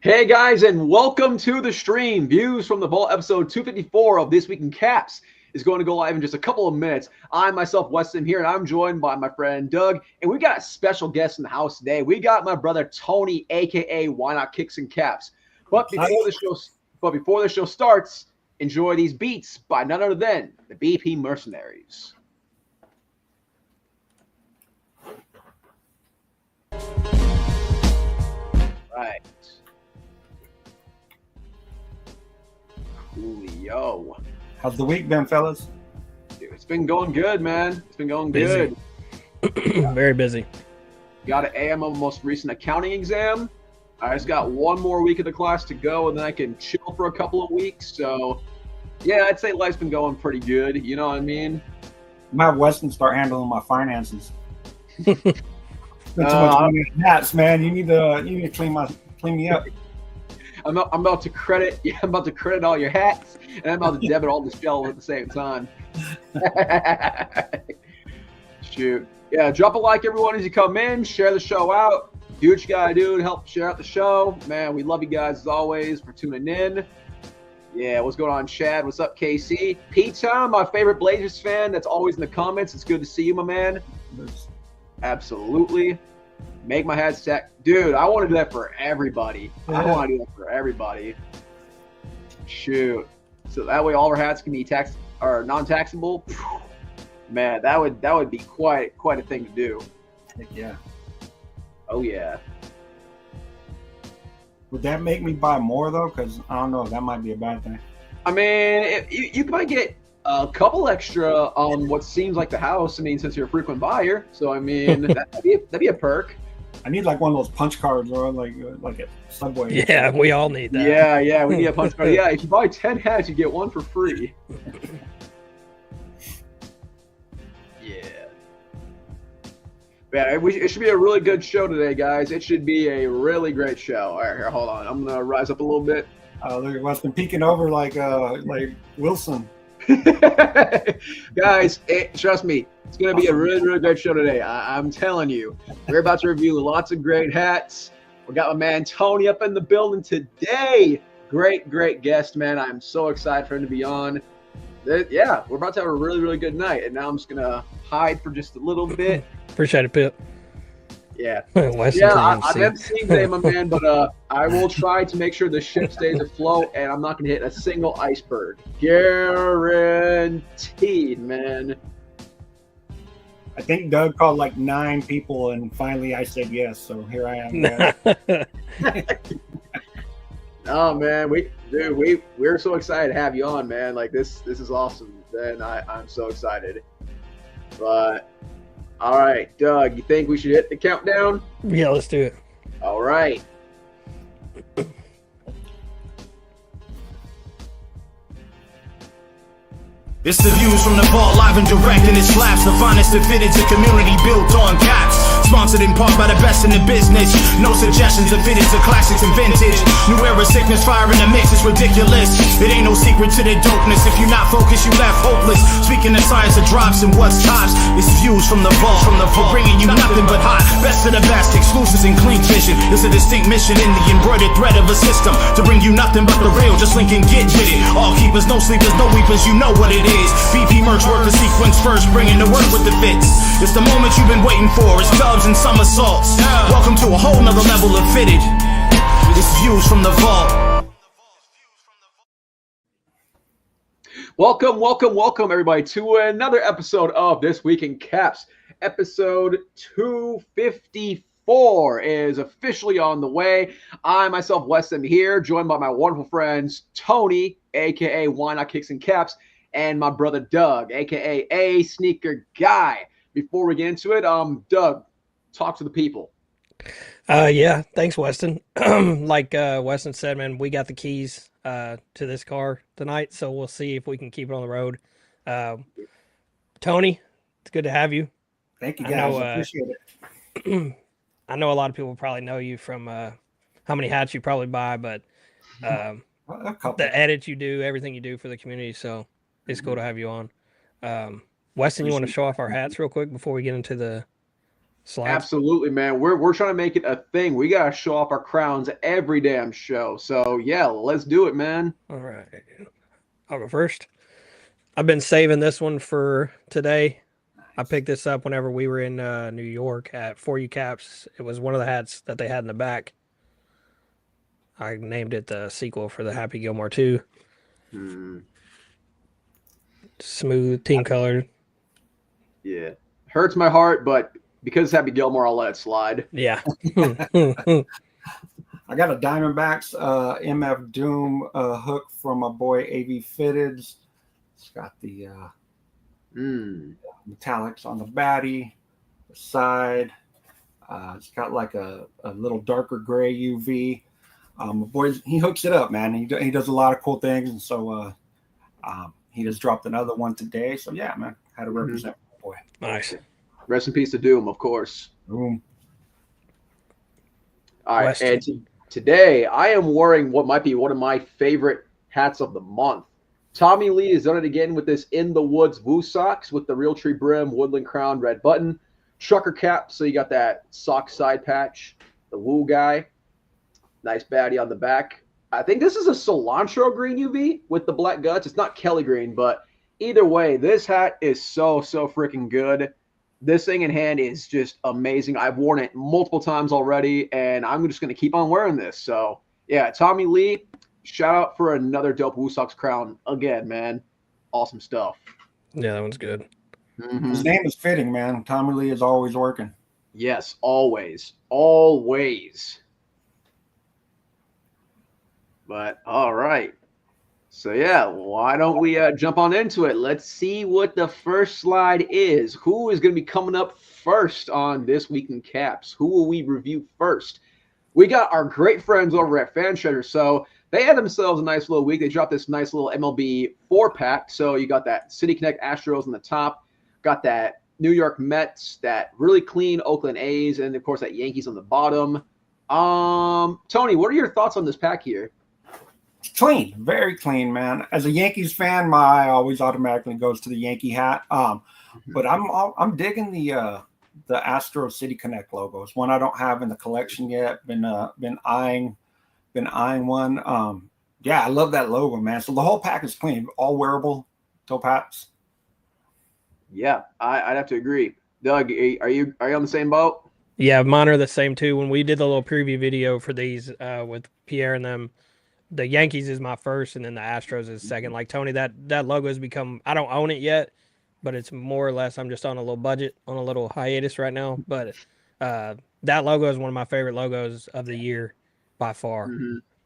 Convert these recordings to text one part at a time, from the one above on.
Hey guys, and welcome to the stream. Views from the Vault episode 254 of This Week in Caps is going to go live in just a couple of minutes. I myself, Weston, here, and I'm joined by my friend Doug. And we got a special guest in the house today. We got my brother Tony, aka Why Not Kicks and Caps. But before the show starts, enjoy these beats by none other than the BP Mercenaries. Right. Coolio. How's the week been, fellas? Dude, it's been going good, man. It's been going good. Very busy. Got an AM on most recent accounting exam. I just got one more week of the class to go, and then I can chill for a couple of weeks. So, yeah, I'd say life's been going pretty good. You know what I mean? I'm have Weston start handling my finances. Too much money in hats, man. You need to clean me up. I'm about to credit. Yeah, I'm about to credit all your hats, and I'm about to debit all the shell at the same time. Shoot. Yeah, drop a like, everyone, as you come in. Share the show out. Do what you gotta do to help share out the show. Man, we love you guys as always for tuning in. Yeah, what's going on, Chad? What's up, KC? Pete-Tom, my favorite Blazers fan that's always in the comments. It's good to see you, my man. Absolutely. Make my hat stack. Dude, I want to do that for everybody. I want to do that for everybody. Shoot. So that way all our hats can be tax or non-taxable. Man, that would be quite a thing to do. Heck yeah. Oh yeah. Would that make me buy more though? Because I don't know. That might be a bad thing. I mean, you might get a couple extra on what seems like the house. I mean, since you're a frequent buyer. So I mean, that'd be a perk. I need like one of those punch cards or like a Subway. Yeah, we all need that. Yeah, we need a punch card. Yeah, if you buy 10 hats, you get one for free. Yeah, it should be a really good show today, guys. It should be a really great show. All right, here, hold on. I'm gonna rise up a little bit. Look at Weston peeking over like Wilson. Guys, trust me, it's gonna be a really great show today. I'm telling you. We're about to review lots of great hats. We got my man Tony up in the building today. Great guest, man. I'm so excited for him to be on. Yeah, we're about to have a really good night, and now I'm just gonna hide for just a little bit. Appreciate it, Pip. Yeah. I've never seen today, my man, but I will try to make sure the ship stays afloat, and I'm not gonna hit a single iceberg. Guaranteed, man. I think Doug called like 9 people, and finally I said yes. So here I am. Oh man, we're so excited to have you on, man. Like this is awesome, and I'm so excited. But all right, Doug, you think we should hit the countdown? Yeah, let's do it. All right. It's the views from the vault, live and direct, and it slaps the finest that fit into community built on caps. Sponsored in part by the best in the business. No suggestions are fitted to classics and vintage. New era sickness, fire in the mix, it's ridiculous. It ain't no secret to the dopeness. If you're not focused, you left hopeless. Speaking of science that drops and what's tops, it's views from the vault. We're bringing you nothing but hot. Best of the best, exclusives and clean vision. It's a distinct mission in the embroidered thread of a system to bring you nothing but the real. Just link and get with it. All keepers, no sleepers, no weepers, you know what it is. BP Mercs work the sequence first, bringing the work with the fits. It's the moment you've been waiting for. It's dubs and somersaults. Welcome to a whole nother level of fitted. It's views from the vault. Welcome, everybody, to another episode of This Week in Caps. Episode 254 is officially on the way. I, myself, Weston, here, joined by my wonderful friends, Tony, a.k.a. Why Not Kicks and Caps, and my brother, Doug, a.k.a. A Sneaker Guy. Before we get into it, Doug, talk to the people. Yeah, thanks, Weston. Like Weston said, man, we got the keys to this car tonight, so we'll see if we can keep it on the road. Tony, it's good to have you. Thank you, guys. I appreciate it. I know a lot of people probably know you from how many hats you probably buy, but the edits you do, everything you do for the community, so it's cool to have you on. Weston, you want to show off our hats real quick before we get into the Slides. Absolutely, man. We're trying to make it a thing. We gotta show off our crowns every damn show. So yeah, let's do it, man. All right. I'll go first. I've been saving this one for today. I picked this up whenever we were in New York at For You Caps. It was one of the hats that they had in the back. I named it the sequel for the Happy Gilmore 2. Smooth, team colored. Yeah. Hurts my heart, but because it's Happy Gilmore, I'll let it slide. Yeah. I got a Diamondbacks MF Doom hook from my boy AV Fitteds. It's got the metallics on the baddie, the side. It's got like a little darker gray UV. My boy, he hooks it up, man. He does a lot of cool things, and so he just dropped another one today. So yeah, man, had to represent my boy. Nice. Rest in peace to Doom, of course. Boom. All right, and today I am wearing what might be one of my favorite hats of the month. Tommy Lee has done it again with this In the Woods Woo socks with the Realtree brim, woodland crown, red button, trucker cap. So you got that sock side patch, the Woo guy. Nice baddie on the back. I think this is a cilantro green UV with the black guts. It's not Kelly green, but either way, this hat is so freaking good. This thing in hand is just amazing. I've worn it multiple times already, and I'm just going to keep on wearing this. So, yeah, Tommy Lee, shout out for another dope Woo Sox crown again, man. Awesome stuff. Yeah, that one's good. His name is fitting, man. Tommy Lee is always working. Yes, always. Always. But, all right. So, yeah, why don't we jump on into it? Let's see what the first slide is. Who is going to be coming up first on This Week in Caps? Who will we review first? We got our great friends over at Fan Treasure. So they had themselves a nice little week. They dropped this nice little MLB 4-pack. So you got that City Connect Astros on the top, got that New York Mets, that really clean Oakland A's, and, of course, that Yankees on the bottom. Tony, what are your thoughts on this pack here? Clean, very clean, man. As a Yankees fan, my eye always automatically goes to the Yankee hat. But I'm digging the Astro City Connect logo. It's one I don't have in the collection yet. Been eyeing one. Yeah, I love that logo, man. So the whole pack is clean, all wearable top hats. Yeah, I'd have to agree. Doug, are you on the same boat? Yeah, mine are the same too. When we did the little preview video for these with Pierre and them, the Yankees is my first, and then the Astros is second. Like Tony, that logo has become, I don't own it yet, but it's more or less, I'm just on a little budget, on a little hiatus right now. But that logo is one of my favorite logos of the year by far.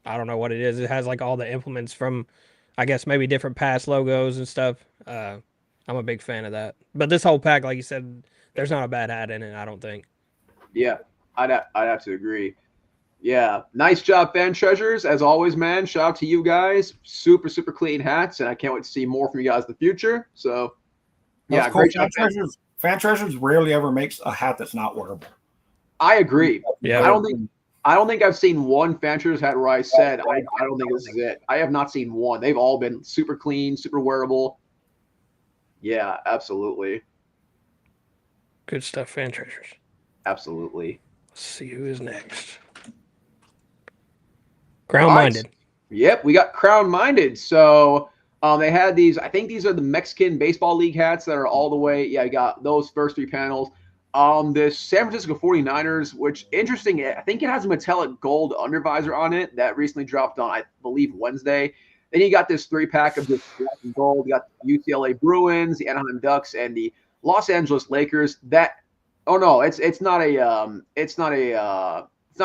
I don't know what it is. It has like all the implements from, I guess, maybe different past logos and stuff. I'm a big fan of that. But this whole pack, like you said, there's not a bad hat in it, I don't think. Yeah, I'd have to agree. Yeah, nice job, Fan Treasures. As always, man, shout out to you guys. Super clean hats, and I can't wait to see more from you guys in the future. So, yeah, cool. great job. Fan Treasures rarely ever makes a hat that's not wearable. I agree. Yeah, I don't think I've seen one Fan Treasures hat where I said I don't think this is it. I have not seen one. They've all been super clean, super wearable. Yeah, absolutely. Good stuff, Fan Treasures. Absolutely. Let's see who is next. Crownminded. Right. Yep, we got Crownminded. So they had these, I think these are the Mexican Baseball League hats that are all the way. Yeah, you got those first three panels. This San Francisco 49ers, which interesting, I think it has a metallic gold undervisor on it that recently dropped on, I believe, Wednesday. Then you got this 3-pack of just black and gold. You got the UCLA Bruins, the Anaheim Ducks, and the Los Angeles Lakers. It's not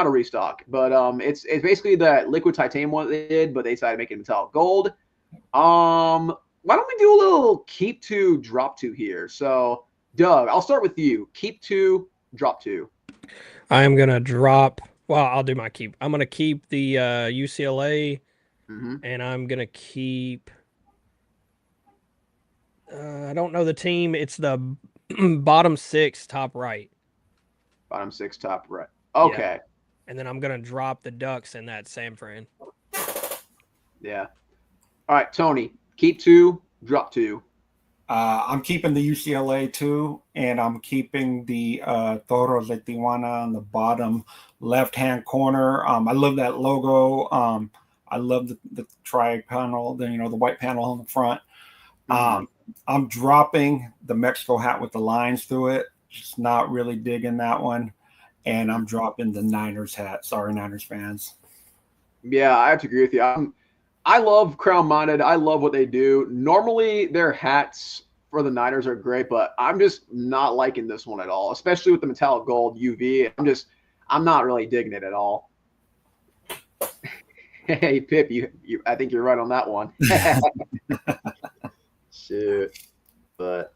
a restock, but it's basically that liquid titanium one they did, but they decided to make it metallic gold. Why don't we do a little keep to drop to here? So, Doug, I'll start with you. Keep to drop to. I am gonna drop. Well, I'll do my keep. I'm gonna keep the UCLA, and I'm gonna keep. I don't know the team. It's the bottom 6, top right. Bottom 6, top right. Okay. Yeah. And then I'm going to drop the Ducks in that San Fran. Yeah. All right, Tony. Keep 2, drop 2. I'm keeping the UCLA too, and I'm keeping the Toros de Tijuana on the bottom left-hand corner. I love that logo. I love the tri panel, the white panel on the front. I'm dropping the Mexico hat with the lines through it. Just not really digging that one. And I'm dropping the Niners hat. Sorry, Niners fans. Yeah, I have to agree with you. I love Crownminded. I love what they do. Normally, their hats for the Niners are great, but I'm just not liking this one at all, especially with the metallic gold UV. I'm not really digging it at all. Hey, Pip, I think you're right on that one. Shit. But,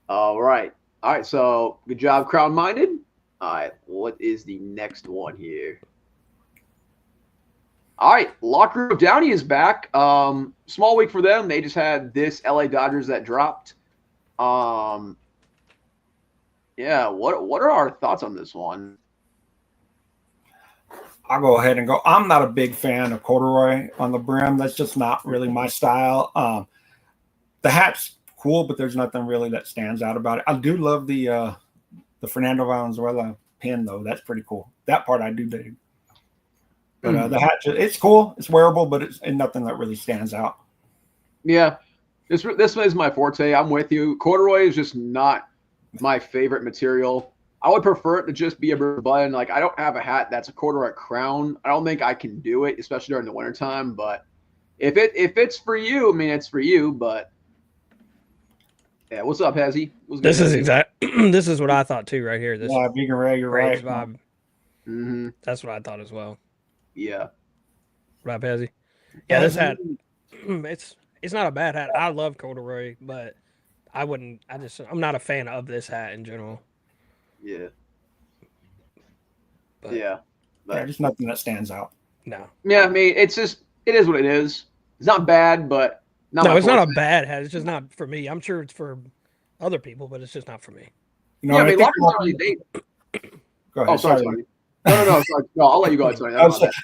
all right. All right, so good job, Crownminded. All right, what is the next one here? All right, Room Downey is back. Small week for them. They just had this LA Dodgers that dropped. Yeah, what are our thoughts on this one? I'll go ahead and go. I'm not a big fan of corduroy on the brim. That's just not really my style. The hat's cool, but there's nothing really that stands out about it. I do love the Fernando Valenzuela pin, though. That's pretty cool. That part I do dig. But the hat, it's cool. It's wearable, but it's nothing that really stands out. Yeah, this one is my forte. I'm with you. Corduroy is just not my favorite material. I would prefer it to just be a button. Like, I don't have a hat that's a corduroy crown. I don't think I can do it, especially during the wintertime. But if it's for you, I mean, it's for you. But yeah, what's up, Hezzy? This is what I thought too, right here. This Vegan Ray, you're right. Vibe. Mm-hmm. That's what I thought as well. Yeah. Right, Hezzy? Yeah, this hat. It's not a bad hat. I love corduroy, but I'm not a fan of this hat in general. Yeah. But, yeah. But, there's nothing that stands out. No. Yeah, I mean, it is what it is. It's not bad, but it's not a bad hat. It's just not for me. I'm sure it's for other people, but it's just not for me. You know, yeah, I mean, go ahead. Oh, sorry. No, sorry. No, I'll let you go. Sorry.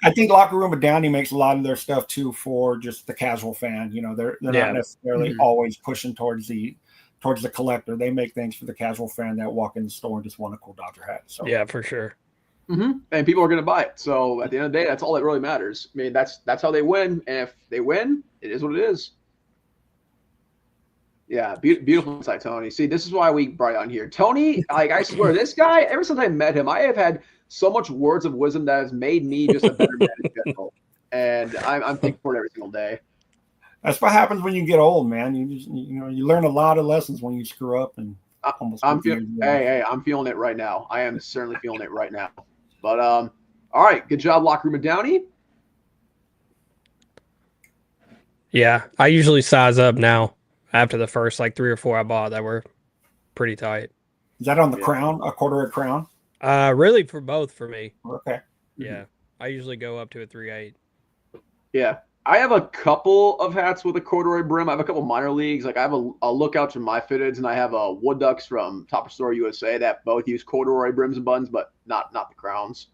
I think Locker Room Downey makes a lot of their stuff too for just the casual fan. You know, they're not necessarily always pushing towards the collector. They make things for the casual fan that walk in the store and just want a cool Dodger hat. So yeah, for sure. And people are going to buy it. So at the end of the day, that's all that really matters. I mean, that's how they win. And if they win, it is what it is. Yeah, beautiful insight, Tony. See, this is why we brought you on here. Tony, like, I swear, this guy, ever since I met him, I have had so much words of wisdom that has made me just a better man in general. And I'm thankful for it every single day. That's what happens when you get old, man. You learn a lot of lessons when you screw up and I'm feeling it right now. I am certainly feeling it right now. But all right, good job, Locker Room Downey. Yeah, I usually size up now after the first 3 or 4 I bought that were pretty tight. Is that on the crown, a corduroy crown? Really for both for me. Okay. Yeah, I usually go up to a 3/8. Yeah, I have a couple of hats with a corduroy brim. I have a couple minor leagues. Like, I have a Lookouts from my fitteds, and I have a Wood Ducks from Topperzstore USA that both use corduroy brims and buttons, but not the crowns.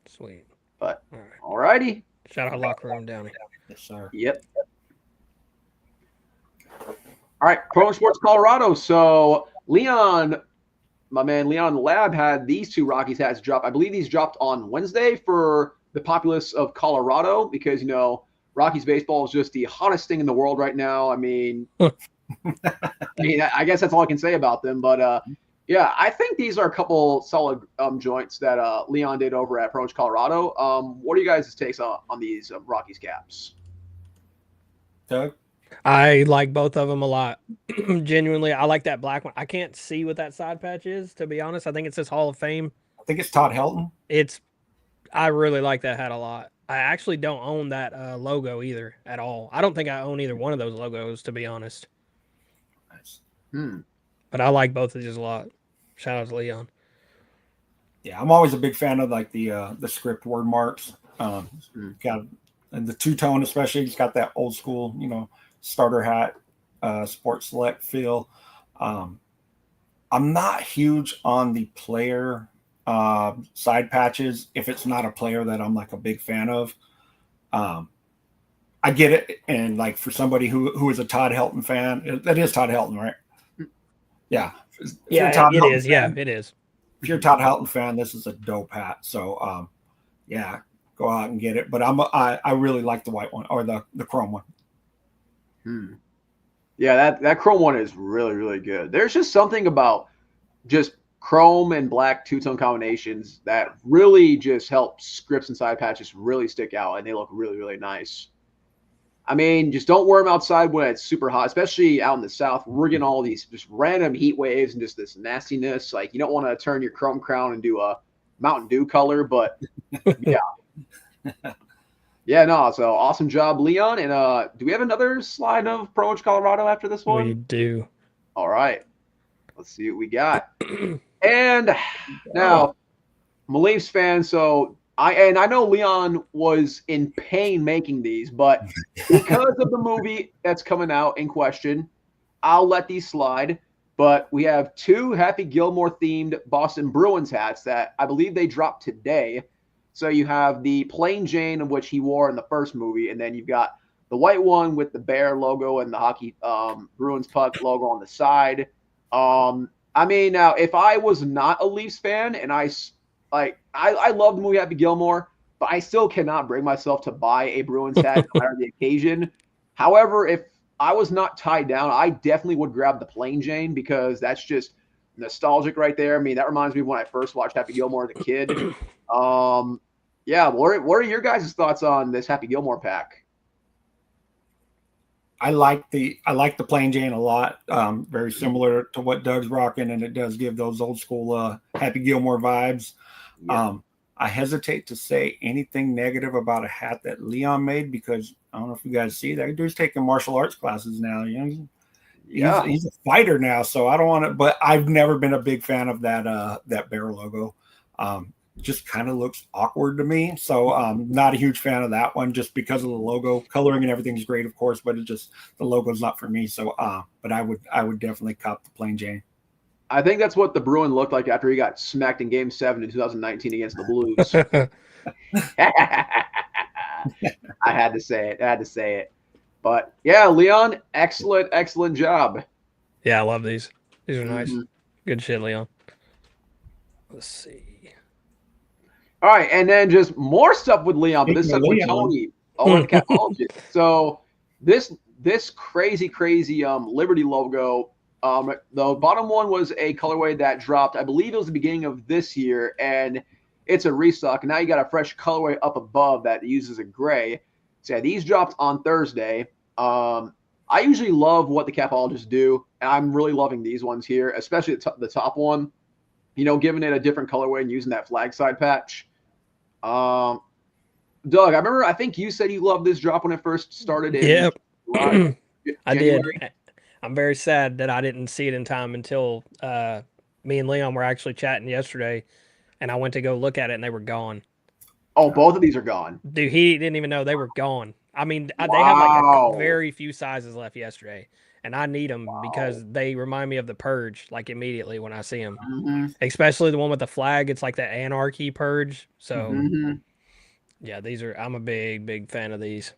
Sweet. But all righty. Shout out Locker Room Downey. Yes, sir. Yep. All right, Pro Sports Colorado. So Leon, my man Leon Lab, had these 2 Rockies hats drop. I believe these dropped on Wednesday for the populace of Colorado because, Rockies baseball is just the hottest thing in the world right now. I mean, I guess that's all I can say about them. But, yeah, I think these are a couple solid joints that Leon did over at Pro Colorado. What are you guys' takes on these Rockies caps? Doug? I like both of them a lot. Genuinely, I like that black one. I can't see what that side patch is, to be honest. I think it says Hall of Fame. I think it's Todd Helton. I really like that hat a lot. I actually don't own that logo either at all. I don't think I own either one of those logos, to be honest. Nice. But I like both of these a lot. Shout out to Leon. Yeah, I'm always a big fan of the script word marks. Got and the two-tone especially. It's got that old school, starter hat, sports select feel. I'm not huge on the player side patches if it's not a player that I'm a big fan of. I get it. And like for somebody who is a Todd Helton fan, that is Todd Helton, right? Yeah. If you're a Todd it Helton is. fan, Yeah, it is. If you're a Todd Helton fan, this is a dope hat. So, yeah, go out and get it. But I really like the white one or the chrome one. Yeah, that chrome one is really, really good. There's just something about just chrome and black two-tone combinations that really just help scripts and side patches really stick out, and they look really, really nice. I mean, just don't wear them outside when it's super hot, especially out in the South. We're getting all these just random heat waves and just this nastiness. Like, you don't want to turn your chrome crown into a Mountain Dew color, but yeah. Yeah, no, so awesome job, Leon. And do we have another slide of Pro Image Colorado after this one? We do. All right. Let's see what we got. And now, I'm a Leafs fan, so I know Leon was in pain making these, but because of the movie that's coming out in question, I'll let these slide. But we have 2 Happy Gilmore themed Boston Bruins hats that I believe they dropped today. So you have the plain Jane, of which he wore in the first movie, and then you've got the white one with the bear logo and the hockey Bruins puck logo on the side. I mean, now if I was not a Leafs fan and I love the movie Happy Gilmore, but I still cannot bring myself to buy a Bruins hat no matter the occasion. However, if I was not tied down, I definitely would grab the plain Jane because that's just nostalgic right there. I mean, that reminds me of when I first watched Happy Gilmore as a kid. Yeah, what are your guys' thoughts on this Happy Gilmore pack? I like the plain Jane a lot. Very similar to what Doug's rocking, and it does give those old school Happy Gilmore vibes. Yeah. I hesitate to say anything negative about a hat that Leon made because I don't know if you guys see that dude's taking martial arts classes now. You know, he's a fighter now, so I don't want to. But I've never been a big fan of that bear logo. Just kind of looks awkward to me. So not a huge fan of that one just because of the logo. Coloring and everything's great, of course, but the logo's not for me. So but I would definitely cop the plain Jane. I think that's what the Bruin looked like after he got smacked in Game 7 in 2019 against the Blues. I had to say it. But yeah, Leon, excellent job. Yeah, I love these. These are nice. Good shit, Leon. Let's see. All right, and then just more stuff with Leon, but this stuff with Tony. Oh, and Capologists. So this crazy Liberty logo. The bottom one was a colorway that dropped, I believe it was the beginning of this year, and it's a restock. And now you got a fresh colorway up above that uses a gray. So yeah, these dropped on Thursday. I usually love what the Capologists do, and I'm really loving these ones here, especially the top one. You know, giving it a different colorway and using that flag side patch. Doug, I think you said you loved this drop when it first started. Yep, I did. I'm very sad that I didn't see it in time until me and Leon were actually chatting yesterday, and I went to go look at it, and they were gone. Oh, both of these are gone. Dude, he didn't even know they were gone. I mean, they have like very few sizes left yesterday, and I need them because they remind me of the Purge, like immediately when I see them. Especially the one with the flag. It's like the Anarchy Purge. So, yeah, I'm a big fan of these.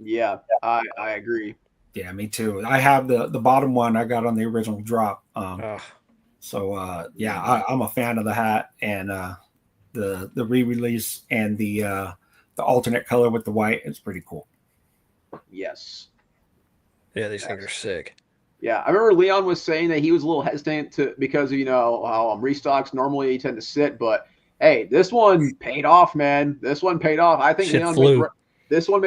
Yeah, I agree. Yeah, me too. I have the bottom one I got on the original drop. So yeah, I'm a fan of the hat and the re-release and the alternate color with the white. It's pretty cool. Yes. Yeah, these things are sick. Yeah, I remember Leon was saying that he was a little hesitant because you know how restocks normally tend to sit, but hey, this one paid off, man. This one paid off. I think Leon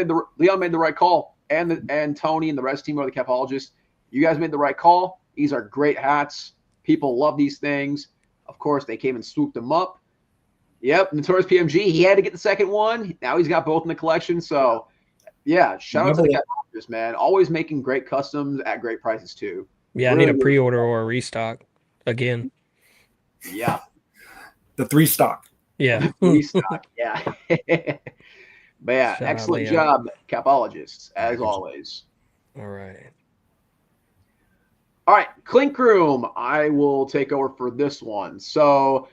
made the right call. And Tony and the rest team of the Capologists, you guys made the right call. These are great hats. People love these things. Of course, they came and swooped them up. Yep, Notorious PMG. He had to get the second one. Now he's got both in the collection. So, yeah, shout out to the Capologists, man. Always making great customs at great prices, too. Yeah, really, I need a pre-order or a restock again. Yeah. The 3-stock. Yeah. 3-stock, yeah. But yeah, excellent job, Capologists, as always. All right. All right, Clink Room. I will take over for this one. So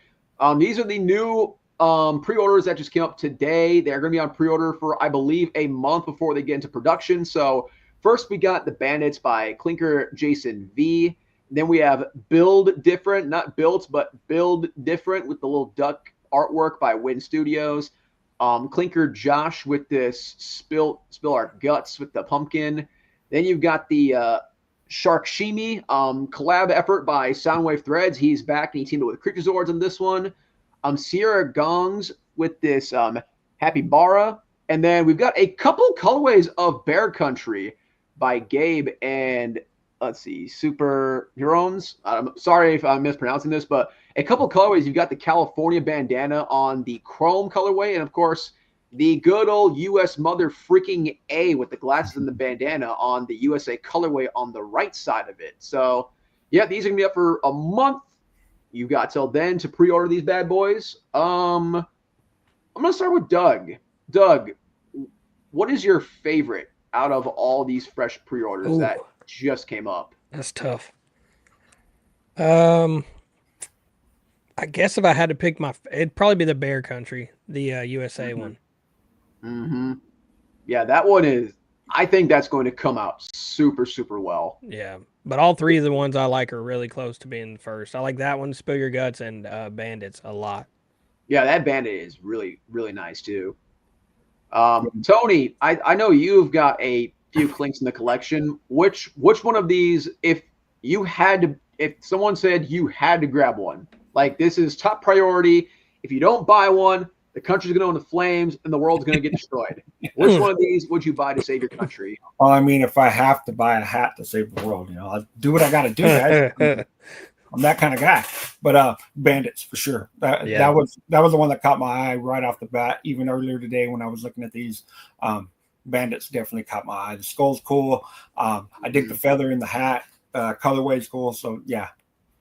these are the new pre-orders that just came up today. They're going to be on pre-order for, I believe, a month before they get into production. So first we got the Bandits by Clinker Jason V. Then we have Build Different, not Built, but Build Different with the little duck artwork by Win Studios. Clinker Josh with this Spill Our Guts with the pumpkin. Then you've got the Shark Shimi collab effort by Soundwave Threads. He's back and he teamed up with Creature Zords on this one. Sierra Gongs with this Happy Bara. And then we've got a couple colorways of Bear Country by Gabe and let's see, Super Heroes. I'm sorry if I'm mispronouncing this, but a couple colorways. You've got the California bandana on the chrome colorway, and of course, the good old US mother freaking A with the glasses and the bandana on the USA colorway on the right side of it. So, yeah, these are going to be up for a month. You've got till then to pre-order these bad boys. I'm going to start with Doug. Doug, what is your favorite out of all these fresh pre-orders that just came up? That's tough. I guess if I had to pick it'd probably be the Bear Country, the USA one. Mm-hmm. Yeah, that one is, I think that's going to come out super, super well. Yeah, but all three of the ones I like are really close to being the first. I like that one, Spill Your Guts, and Bandits a lot. Yeah, that Bandit is really, really nice too. Tony, I know you've got a few Clinks in the collection. Which one of these, if someone said you had to grab one, like this is top priority, if you don't buy one, the country's going to go into flames and the world's going to get destroyed. Which one of these would you buy to save your country? Well, I mean, if I have to buy a hat to save the world, I'll do what I got to do, guys. I'm that kind of guy. But Bandits for sure. That was the one that caught my eye right off the bat. Even earlier today when I was looking at these, Bandits definitely caught my eye. The skull's cool. I dig the feather in the hat. Colorway's cool. So yeah,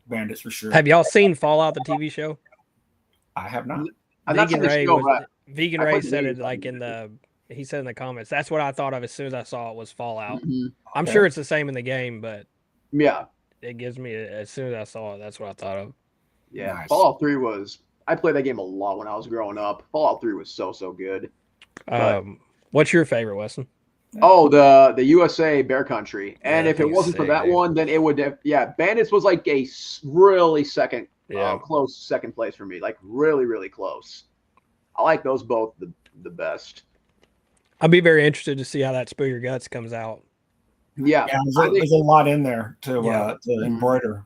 Bandits for sure. Have y'all seen Fallout, the TV show? I have not. Vegan Ray said it like he said in the comments. That's what I thought of as soon as I saw it was Fallout. Mm-hmm. I'm sure it's the same in the game, but yeah, it gives me, as soon as I saw it, that's what I thought of. Yeah, nice. Fallout 3 I played that game a lot when I was growing up. Fallout 3 was so good. What's your favorite, Weston? Oh, the USA Bear Country. And if it wasn't for that one, then it would have, Bandits was like a really close second place for me. Like really, really close. I like those both the best. I'd be very interested to see how that Spill Your Guts comes out. Yeah, there's a lot in there to embroider.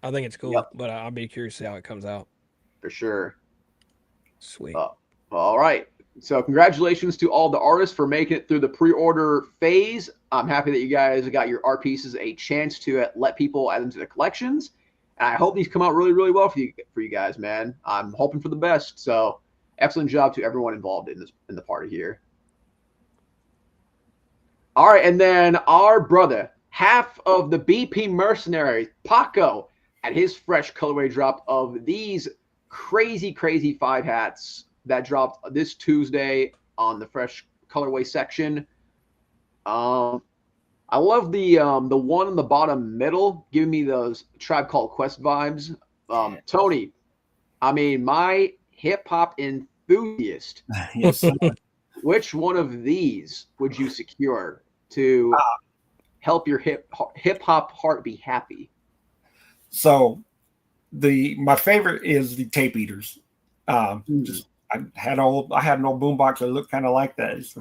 I think it's cool, but I'll be curious to see how it comes out. For sure. Sweet. All right. So congratulations to all the artists for making it through the pre-order phase. I'm happy that you guys got your art pieces a chance to let people add them to the collections. And I hope these come out really, really well for you guys, man. I'm hoping for the best. So excellent job to everyone involved in the party here. All right, and then our brother, half of the BP Mercenaries, Paco, had his fresh colorway drop of these crazy 5 hats that dropped this Tuesday on the fresh colorway section. I love the one in the bottom middle, giving me those Tribe Called Quest vibes. Tony, I mean, my hip hop enthusiast. Yes. Which one of these would you secure to help your hip hop heart be happy? So my favorite is the Tape Eaters. I had an old boombox that looked kind of like that. It's,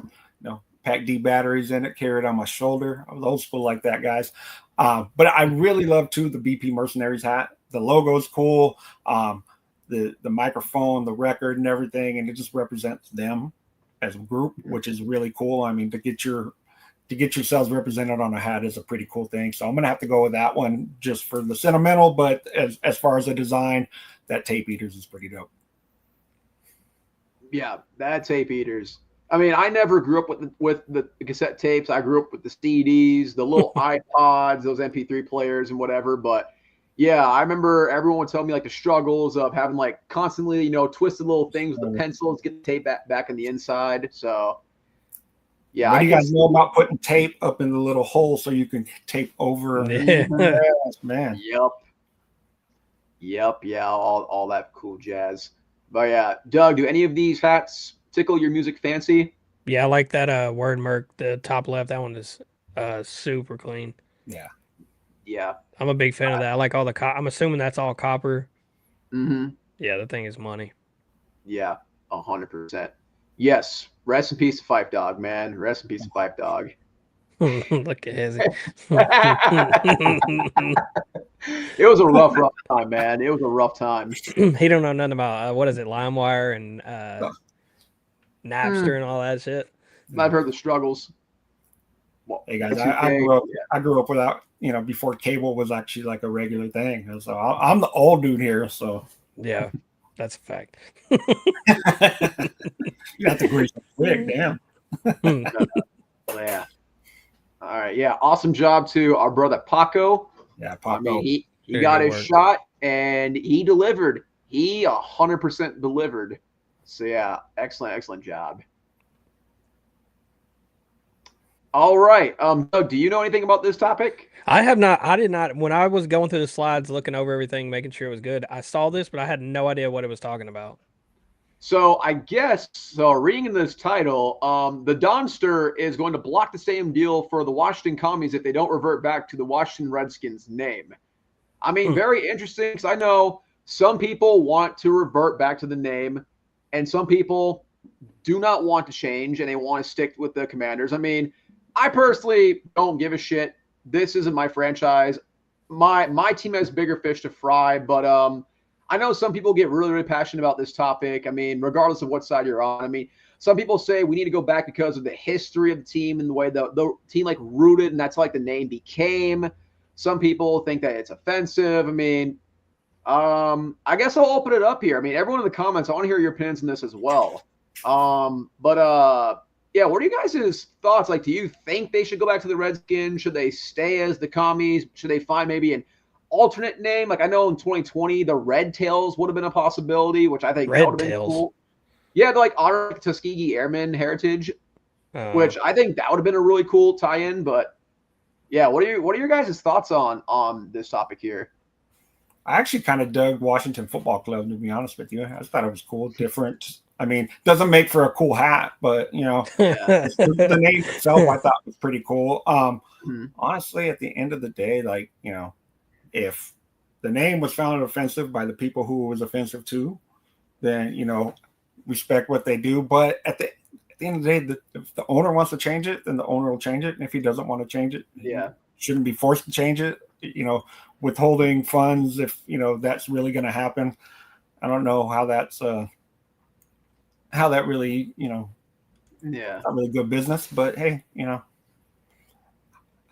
Pack D batteries in it, carried on my shoulder. I was old school like that, guys. But I really love too the BP Mercenaries hat. The logo's cool. The microphone, the record, and everything, and it just represents them as a group, which is really cool. I mean, to get yourselves represented on a hat is a pretty cool thing. So I'm gonna have to go with that one just for the sentimental. But as far as the design, that Tape Eaters is pretty dope. Yeah, that Tape Eaters. I mean, I never grew up with the cassette tapes. I grew up with the CDs, the little iPods, those MP3 players, and whatever. But yeah, I remember everyone would tell me like the struggles of having like constantly, twisted little things with the pencils, get the tape back in the inside. So yeah, what do you guys know about putting tape up in the little hole so you can tape over? Man. Yep. Yeah, all that cool jazz. But yeah, Doug, do any of these hats tickle your music fancy? Yeah, I like that word Merc, the top left. That one is super clean. Yeah. Yeah. I'm a big fan of that. I like all the I'm assuming that's all copper. Mm-hmm. Yeah, the thing is money. Yeah, 100%. Yes. Rest in peace to Fife Dog, man. Rest in peace to Fife Dog. Look at his. It was a rough time, man. It was a rough time. He don't know nothing about what is it, LimeWire and Napster and all that shit. I've heard the struggles. Well, hey guys, I grew up without, before cable was actually like a regular thing. So I'm the old dude here. So yeah, that's a fact. You have to grease the wig, damn. Yeah. All right. Yeah. Awesome job to our brother Paco. Yeah, Paco. I mean, he Very got good his work. shot and he delivered. He 100% delivered. So yeah, excellent job. All right. Doug, do you know anything about this topic? I have not. I did not. When I was going through the slides, looking over everything, making sure it was good, I saw this, but I had no idea what it was talking about. So I guess, reading in this title, the Donster is going to block the same deal for the Washington Commies if they don't revert back to the Washington Redskins name. I mean, very interesting, because I know some people want to revert back to the name, and some people do not want to change, and they want to stick with the Commanders. I mean, I personally don't give a shit. This isn't my franchise. My team has bigger fish to fry, but I know some people get really passionate about this topic. I mean, regardless of what side you're on. I mean, some people say we need to go back because of the history of the team and the way the team like rooted, and that's like the name became. Some people think that it's offensive. I mean, I guess I'll open it up here. I mean, everyone in the comments, I want to hear your opinions on this as well. Yeah, what are you guys' thoughts? Like, do you think they should go back to the Redskins? Should they stay as the Commies? Should they find maybe an alternate name? Like, I know in 2020, the Red Tails would have been a possibility, which I think that would have been cool. Yeah, they're like honor Tuskegee Airmen heritage, which I think that would have been a really cool tie-in. But yeah, what are your guys' thoughts on this topic here? I actually kind of dug Washington Football Club, to be honest with you. I just thought it was cool, different. I mean, doesn't make for a cool hat, but the name itself I thought was pretty cool. Honestly, at the end of the day, like, if the name was found offensive by the people who it was offensive to, then, respect what they do. But at the end of the day, if the owner wants to change it, then the owner will change it. And if he doesn't want to change it, he shouldn't be forced to change it. Withholding funds, if, that's really going to happen. I don't know how that's how that really, not really good business, but hey,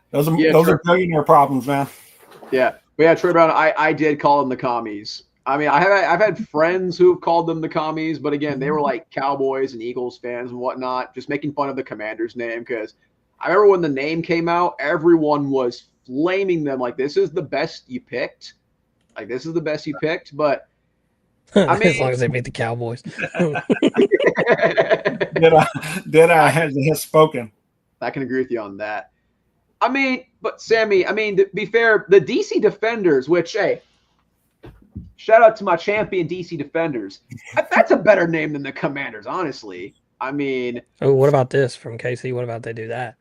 those are billionaire problems, man. Yeah. But yeah, Troy Brown, I did call them the Commies. I mean, I've had friends who've called them the Commies, but again, they were like Cowboys and Eagles fans and whatnot, just making fun of the Commanders name. Because I remember when the name came out, everyone was flaming them like, this is the best you picked. Like, this is the best you picked. But I mean, as long as they beat the Cowboys. Did I have spoken? I can agree with you on that. I mean, but Sammy, to be fair, the DC Defenders, which, hey, shout out to my champion DC Defenders. That's a better name than the Commanders, honestly. I mean, oh, what about this from KC? What about they do that?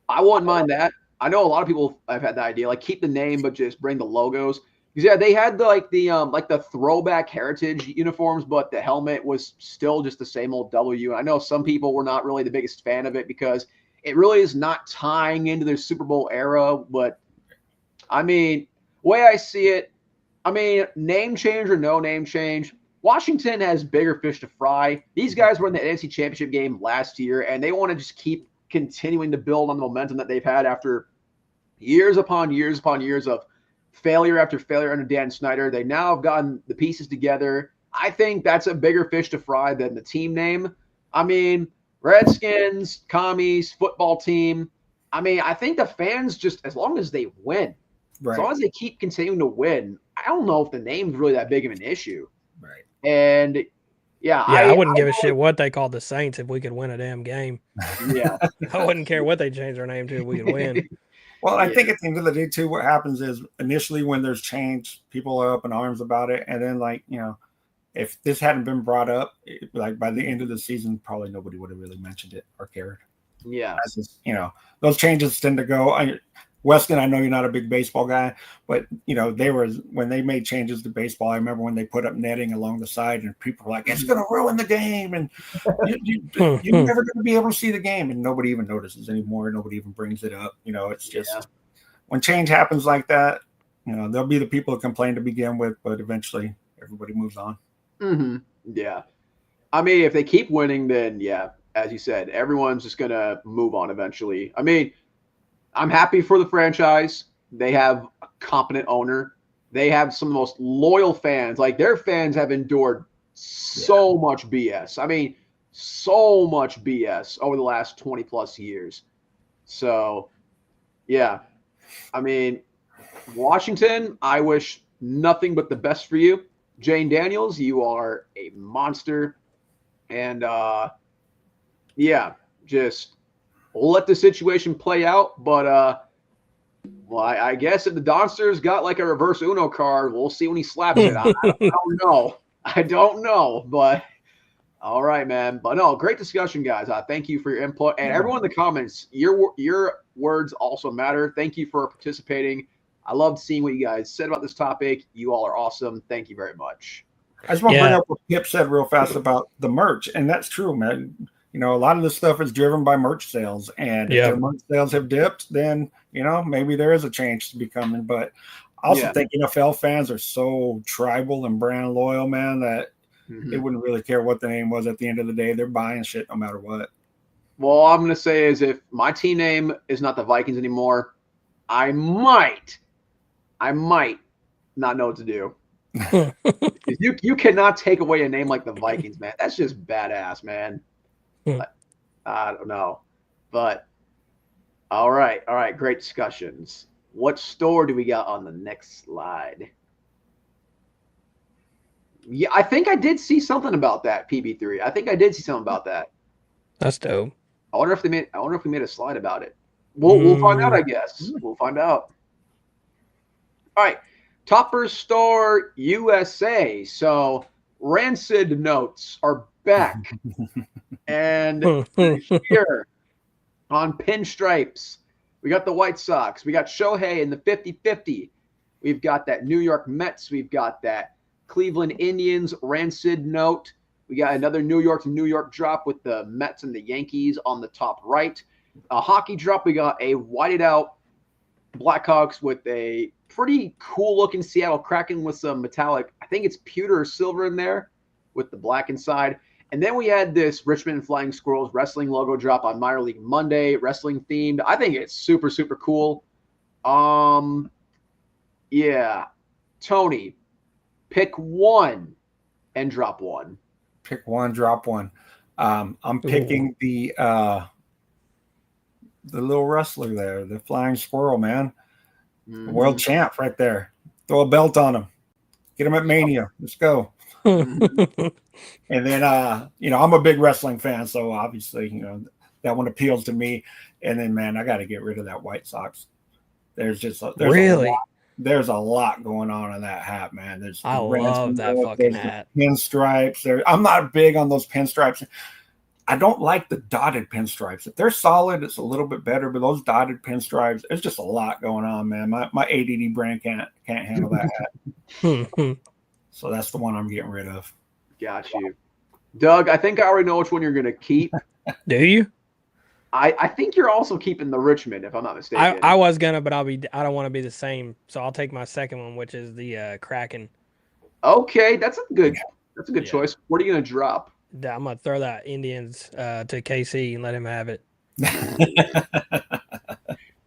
I wouldn't mind that. I know a lot of people have had the idea, like, keep the name but just bring the logos. Because yeah, they had the throwback heritage uniforms, but the helmet was still just the same old W. And I know some people were not really the biggest fan of it because it really is not tying into their Super Bowl era. But I mean, the way I see it, I mean, name change or no name change, Washington has bigger fish to fry. These guys were in the NFC Championship game last year, and they want to just keep continuing to build on the momentum that they've had after years upon years of failure after failure under Dan Snyder. They now have gotten the pieces together. I think that's a bigger fish to fry than the team name. I mean, Redskins, Commies, football team. I mean, I think the fans just, as long as they win, as long as they keep continuing to win, I don't know if the name's really that big of an issue. Right. And I wouldn't give a shit what they called the Saints if we could win a damn game. Yeah. I wouldn't care what they changed their name to if we could win. Well, I think at the end of the day, too, what happens is initially when there's change, people are up in arms about it. And then, if this hadn't been brought up, like by the end of the season, probably nobody would have really mentioned it or cared. Yeah. Just, those changes tend to go. Weston, I know you're not a big baseball guy, but when they made changes to baseball, I remember when they put up netting along the side, and people were like, "It's going to ruin the game, and you're never going to be able to see the game." And nobody even notices anymore. Nobody even brings it up. It's just when change happens like that, there'll be the people who complain to begin with, but eventually everybody moves on. Mm-hmm. Yeah. I mean, if they keep winning, then yeah, as you said, everyone's just going to move on eventually. I mean, I'm happy for the franchise. They have a competent owner. They have some of the most loyal fans. Like, their fans have endured so much BS. I mean, so much BS over the last 20 plus years. So, yeah. I mean, Washington, I wish nothing but the best for you. Jane Daniels, you are a monster. And, just let the situation play out. But, I guess if the Donsters got like a reverse Uno card, we'll see when he slaps it. I don't know. I don't know. But, all right, man. But, no, great discussion, guys. Thank you for your input. And everyone in the comments, your words also matter. Thank you for participating. I loved seeing what you guys said about this topic. You all are awesome. Thank you very much. I just want to bring up what Kip said real fast about the merch, and that's true, man. A lot of this stuff is driven by merch sales, and if their merch sales have dipped, then maybe there is a change to be coming. But I also think NFL fans are so tribal and brand loyal, man, that they wouldn't really care what the name was at the end of the day. They're buying shit no matter what. Well, all I'm going to say is if my team name is not the Vikings anymore, I might not know what to do. You cannot take away a name like the Vikings, man. That's just badass, man. I don't know. But all right. Great discussions. What store do we got on the next slide? Yeah, I think I did see something about that, PB3. I think I did see something about that. That's dope. I wonder if we made a slide about it. We'll find out, I guess. We'll find out. All right. Topperzstore USA. So Rancid notes are back. And here on pinstripes, we got the White Sox. We got Shohei in the 50-50. We've got that New York Mets. We've got that Cleveland Indians Rancid note. We got another New York to New York drop with the Mets and the Yankees on the top right. A hockey drop, we got a whited out Blackhawks with a pretty cool looking Seattle Kraken with some metallic, I think it's pewter or silver in there with the black inside. And then we had this Richmond Flying Squirrels wrestling logo drop on Minor League Monday, wrestling themed. I think it's super, super cool. Yeah. Tony, pick one and drop one. Pick one, drop one. I'm picking the little wrestler there, the Flying Squirrel, man. World champ right there. Throw a belt on him. Get him at Mania. Let's go. And then, I'm a big wrestling fan, so obviously, that one appeals to me. And then, man, I got to get rid of that White Sox. There's a lot going on in that hat, man. I love that fucking hat. Pinstripes. I'm not big on those pinstripes. I don't like the dotted pinstripes. If they're solid, it's a little bit better. But those dotted pinstripes, there's just a lot going on, man. My ADD brain can't handle that hat. So that's the one I'm getting rid of. Got you, Doug. I think I already know which one you're going to keep. Do you? I think you're also keeping the Richmond, if I'm not mistaken. I was gonna, but I don't want to be the same. So I'll take my second one, which is the Kraken. Okay, that's a good choice. What are you gonna drop? I'm gonna throw that Indians to KC and let him have it.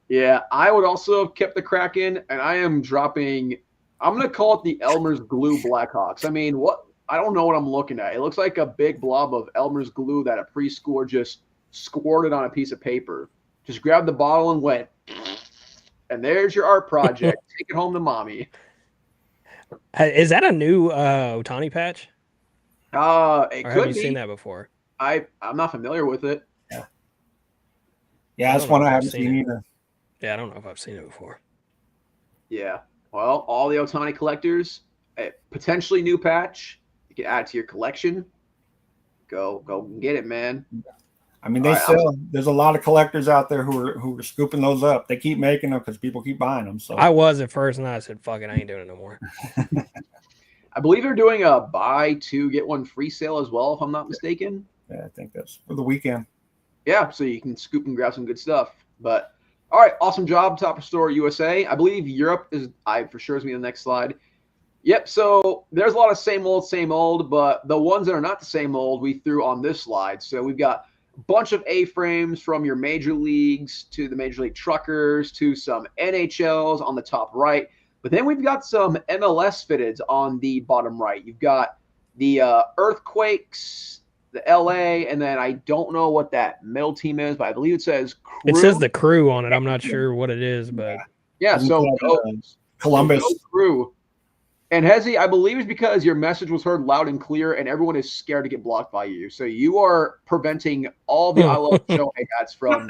Yeah, I would also have kept the Kraken, and I am dropping. I'm gonna call it the Elmer's Glue Blackhawks. I mean, what? I don't know what I'm looking at. It looks like a big blob of Elmer's glue that a preschooler just squirted on a piece of paper. Just grabbed the bottle and went, and there's your art project. Take it home to mommy. Is that a new Ohtani patch? It or could have you be. seen that before? I'm not familiar with it. Yeah, that's one I haven't seen either. Yeah, I don't know if I've seen it before. Yeah. Well, all the Ohtani collectors, a potentially new patch. You can add it to your collection. Go get it, man. I mean, there's a lot of collectors out there who are scooping those up. They keep making them because people keep buying them. So I was at first, and I said, "Fuck it, I ain't doing it no more." I believe they're doing a buy two get one free sale as well, if I'm not mistaken. Yeah, I think that's for the weekend. Yeah, so you can scoop and grab some good stuff. But all right, awesome job, Topperzstore USA. I believe Europe is for sure is me the next slide. Yep, so there's a lot of same old, but the ones that are not the same old we threw on this slide. So we've got a bunch of A-frames from your major leagues to the Major League Truckers to some NHLs on the top right. But then we've got some MLS fitteds on the bottom right. You've got the Earthquakes, the LA, and then I don't know what that middle team is, but I believe it says Crew. It says the Crew on it. I'm not sure what it is, but yeah. So Columbus Crew. And Hezi, I believe it's because your message was heard loud and clear, and everyone is scared to get blocked by you. So you are preventing all the I Love Show hats from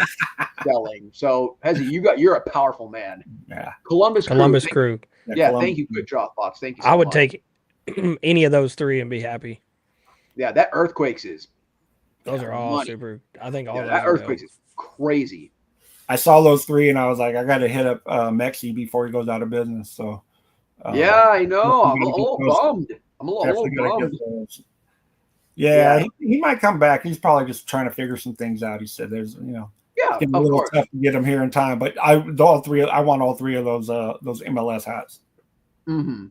selling. So Hezi, you're a powerful man. Yeah. Columbus Crew. Yeah, thank you, good Dropbox. Thank you. So I would much. take any of those three and be happy. Yeah, that Earthquakes is. Those are all super. I think all of that Earthquakes is crazy. I saw those three, and I was like, I got to hit up Mexi before he goes out of business. So. Yeah, I know. I'm a little bummed. Yeah, he might come back. He's probably just trying to figure some things out. He said there's, it's getting a little tough to get him here in time. But I want all three of those MLS hats. Mm-hmm.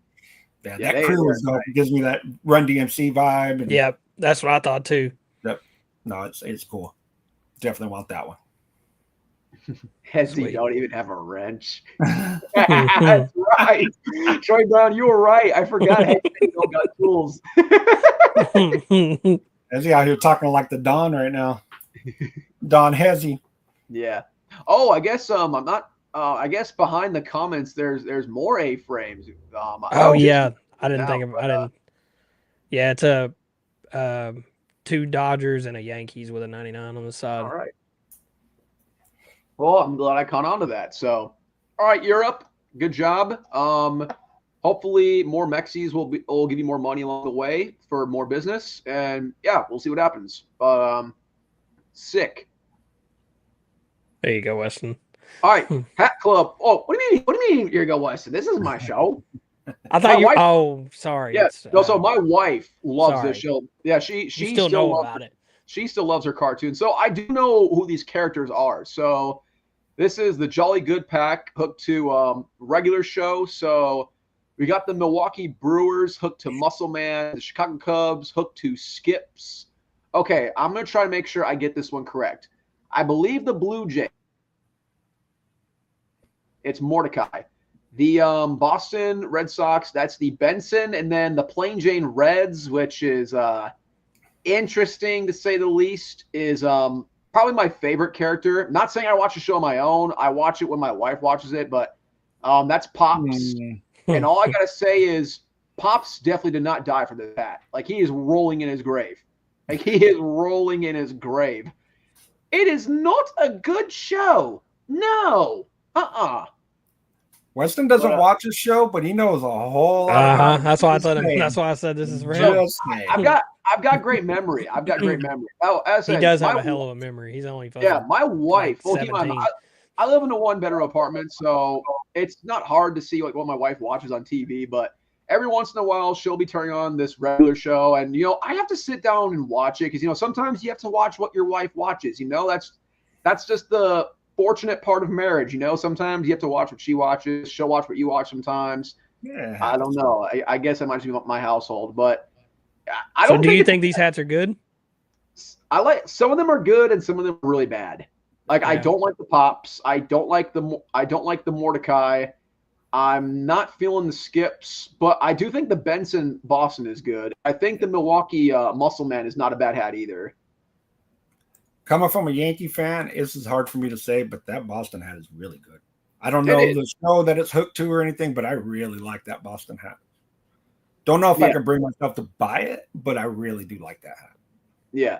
Yeah, that Crew is dope. It gives me that Run DMC vibe. And, yeah, that's what I thought too. Yep. No, it's cool. Definitely want that one. Hezi don't even have a wrench. That's right. Troy Brown, you were right. I forgot Hezi don't got tools. Hezi out here talking like the Don right now. Don Hezi. Yeah. Oh, I guess I'm not. I guess behind the comments there's more A-frames. Yeah, I didn't think of. I didn't. Yeah, it's a 2 Dodgers and a Yankees with a 99 on the side. All right. Well, I'm glad I caught on to that. So, all right, Europe, good job. Hopefully, more Mexis will give you more money along the way for more business, and yeah, we'll see what happens. Sick. There you go, Weston. All right, Hat Club. Oh, what do you mean? What do you mean? Here you go, Weston. This is my show. I thought you. Oh, sorry. Yeah. So my wife loves this show. Yeah, she still know about it. She still loves her cartoons. So I do know who these characters are. So this is the Jolly Good Pack hooked to regular show. So we got the Milwaukee Brewers hooked to Muscle Man, the Chicago Cubs hooked to Skips. Okay, I'm going to try to make sure I get this one correct. I believe the Blue Jay. It's Mordecai. The Boston Red Sox, that's the Benson. And then the Plain Jane Reds, which is interesting to say the least, is probably my favorite character. Not saying I watch the show on my own. I watch it when my wife watches it, but that's Pops. And all I got to say is Pops definitely did not die for the hat. Like, he is rolling in his grave. Like, he is rolling in his grave. It is not a good show. No. Weston doesn't watch his show, but he knows a whole lot. That's why I told him. That's why I said this is for him. I've got great memory. I've got great memory. Oh, he does have a hell of a memory. He's only my wife. Like I live in a 1-bedroom apartment, so it's not hard to see like what my wife watches on TV. But every once in a while, she'll be turning on this regular show, and I have to sit down and watch it because sometimes you have to watch what your wife watches. That's just the fortunate part of marriage. Sometimes you have to watch what she watches. She'll watch what you watch sometimes. Yeah. I don't know. I guess that might be my household, but I don't. So do you think these hats are good? I like some of them are good and some of them are really bad. Like I don't like the Pops. I don't like the Mordecai. I'm not feeling the Skips, but I do think the Benson Boston is good. I think the Milwaukee Muscle Man is not a bad hat either. Coming from a Yankee fan, this is hard for me to say, but that Boston hat is really good. I don't know the show that it's hooked to or anything, but I really like that Boston hat. Don't know if I can bring myself to buy it, but I really do like that hat. Yeah.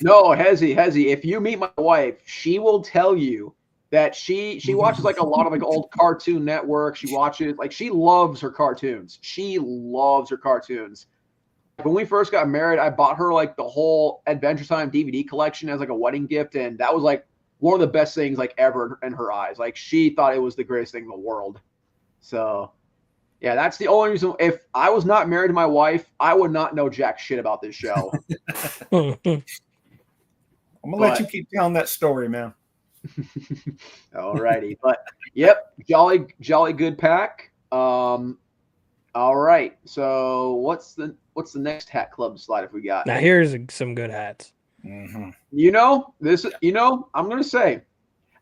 No, Hezi, if you meet my wife, she will tell you that she watches like a lot of like old Cartoon Network. She watches she loves her cartoons. She loves her cartoons. when we first got married, I bought her like the whole Adventure Time DVD collection as like a wedding gift, and that was like one of the best things like ever in her eyes. Like she thought it was the greatest thing in the world. So yeah, that's the only reason. If I was not married to my wife, I would not know jack shit about this show. I'm gonna let you keep telling that story, man. Alrighty, but yep, jolly good pack. All right, so what's the next hat club slide if we got? Now here's some good hats. Mm-hmm. I'm gonna say,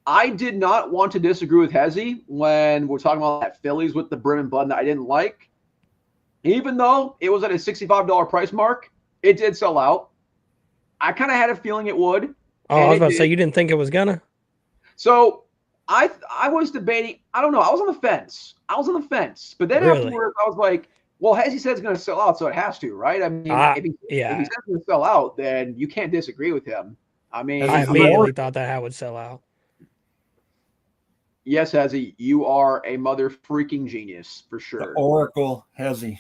I did not want to disagree with Hezzy when we're talking about that Phillies with the brim and button that I didn't like. Even though it was at a $65 price mark, it did sell out. I kind of had a feeling it would. Oh, I was about to say, you didn't think it was gonna? So I was debating. I don't know. I was on the fence. But then afterwards, I was like, well, Hezzy said it's going to sell out, so it has to, right? I mean, if he says it's going to sell out, then you can't disagree with him. I mean, I immediately thought that hat would sell out. Yes, Hezzy, you are a mother freaking genius for sure. The Oracle Hezzy.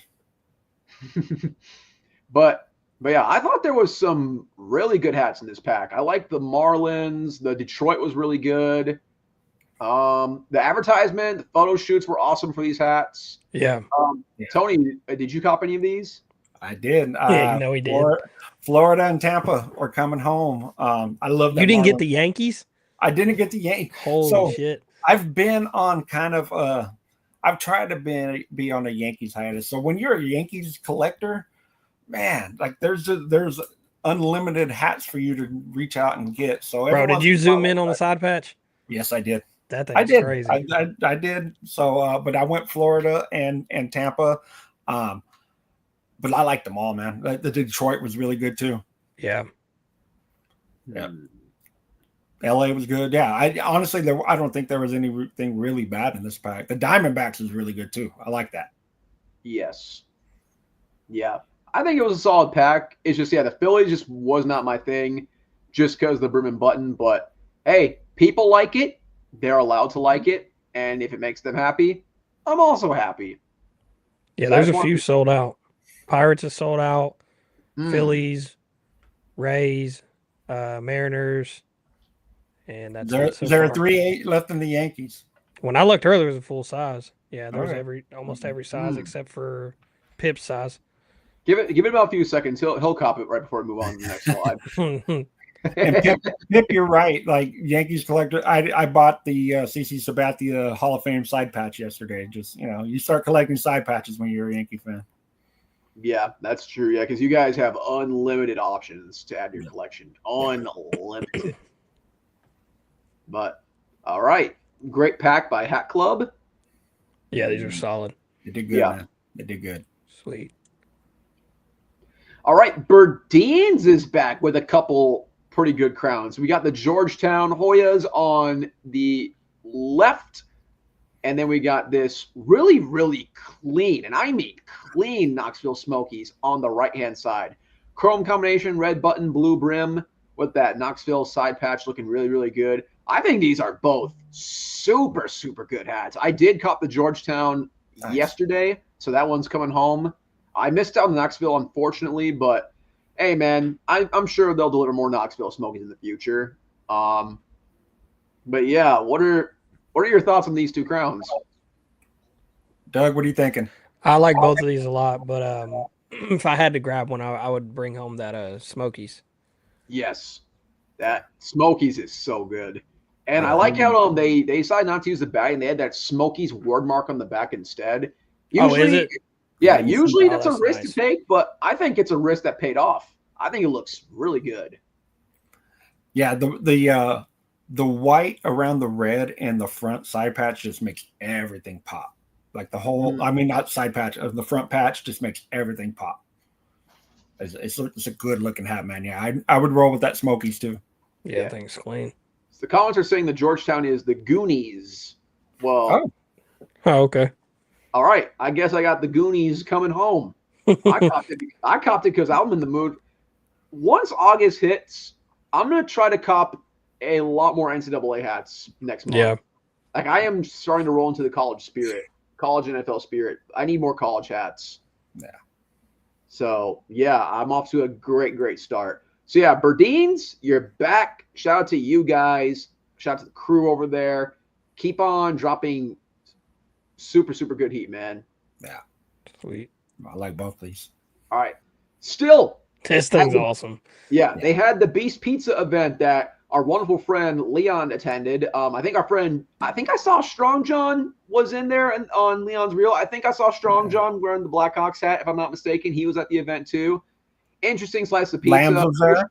But yeah, I thought there was some really good hats in this pack. I like the Marlins. The Detroit was really good. The advertisement, the photo shoots were awesome for these hats. Yeah. Tony, did you cop any of these? I did. Yeah, he did. Florida and Tampa are coming home. I love that. You didn't get the Yankees? I didn't get the Yankees. Holy shit. I've been on kind of I've tried to be on a Yankees hiatus. So when you're a Yankees collector, man, like there's unlimited hats for you to reach out and get. So bro, did you zoom in on the side patch? Yes, I did. That thing's crazy. I did. So but I went Florida and Tampa. But I liked them all, man. The Detroit was really good too. Yeah. Yeah. LA was good. Yeah. I honestly, I don't think there was anything really bad in this pack. The Diamondbacks was really good too. I like that. Yes. Yeah. I think it was a solid pack. It's just, the Phillies just was not my thing just because of the brim and button. But hey, people like it. They're allowed to like it. And if it makes them happy, I'm also happy. Yeah, there's a few sold out. Pirates is sold out. Phillies, Rays, Mariners, and that's it so there far. are 3 left in the Yankees. When I looked earlier, it was a full size. Yeah, there was almost every size except for Pip's size. Give it about a few seconds. He'll cop it right before we move on to the next slide. And Pip, you're right. Like Yankees collector, I bought the CC Sabathia Hall of Fame side patch yesterday. Just you start collecting side patches when you're a Yankee fan. Yeah, that's true. Yeah, because you guys have unlimited options to add to your collection. Unlimited. But all right, great pack by Hat Club. Yeah, these are solid. They did good, man. They did good. Sweet. All right, Burdeens is back with a couple pretty good crowns. We got the Georgetown Hoyas on the left, and then we got this really, really clean, and I mean clean Knoxville Smokies on the right-hand side. Chrome combination, red button, blue brim with that Knoxville side patch looking really, really good. I think these are both super, super good hats. I did cop the Georgetown yesterday, so that one's coming home. I missed out on Knoxville, unfortunately, but hey, man, I'm sure they'll deliver more Knoxville Smokies in the future. But yeah, what are your thoughts on these two crowns? Doug, what are you thinking? I like both of these a lot, but if I had to grab one, I would bring home that Smokies. Yes, that Smokies is so good. And I like how they decided not to use the bag and they had that Smokies word mark on the back instead. Usually, is it? Yeah, usually that's a risk nice to take, but I think it's a risk that paid off. I think it looks really good. Yeah, the white around the red and the front side patch just makes everything pop. Like the whole, I mean, not side patch, the front patch just makes everything pop. It's a good looking hat, man. Yeah, I would roll with that Smokies too. Yeah, things clean. So the comments are saying the Georgetown is the Goonies. Well, oh, okay. All right, I guess I got the Goonies coming home. I copped it because I'm in the mood. Once August hits, I'm gonna try to cop a lot more NCAA hats next month. Yeah, like I am starting to roll into the college spirit, college NFL spirit. I need more college hats. Yeah. So yeah, I'm off to a great start. So yeah, Burdeens, you're back. Shout out to you guys. Shout out to the crew over there. Keep on dropping super good heat, man. Yeah, Sweet. I like both these. All right. Still, This thing's awesome. Yeah, they had the Beast Pizza event that our wonderful friend Leon attended. I think I saw Strong John was in there and on Leon's reel. I think I saw Strong John wearing the Blackhawks hat, if I'm not mistaken. He was at the event too. Interesting slice of pizza. Lambs was there.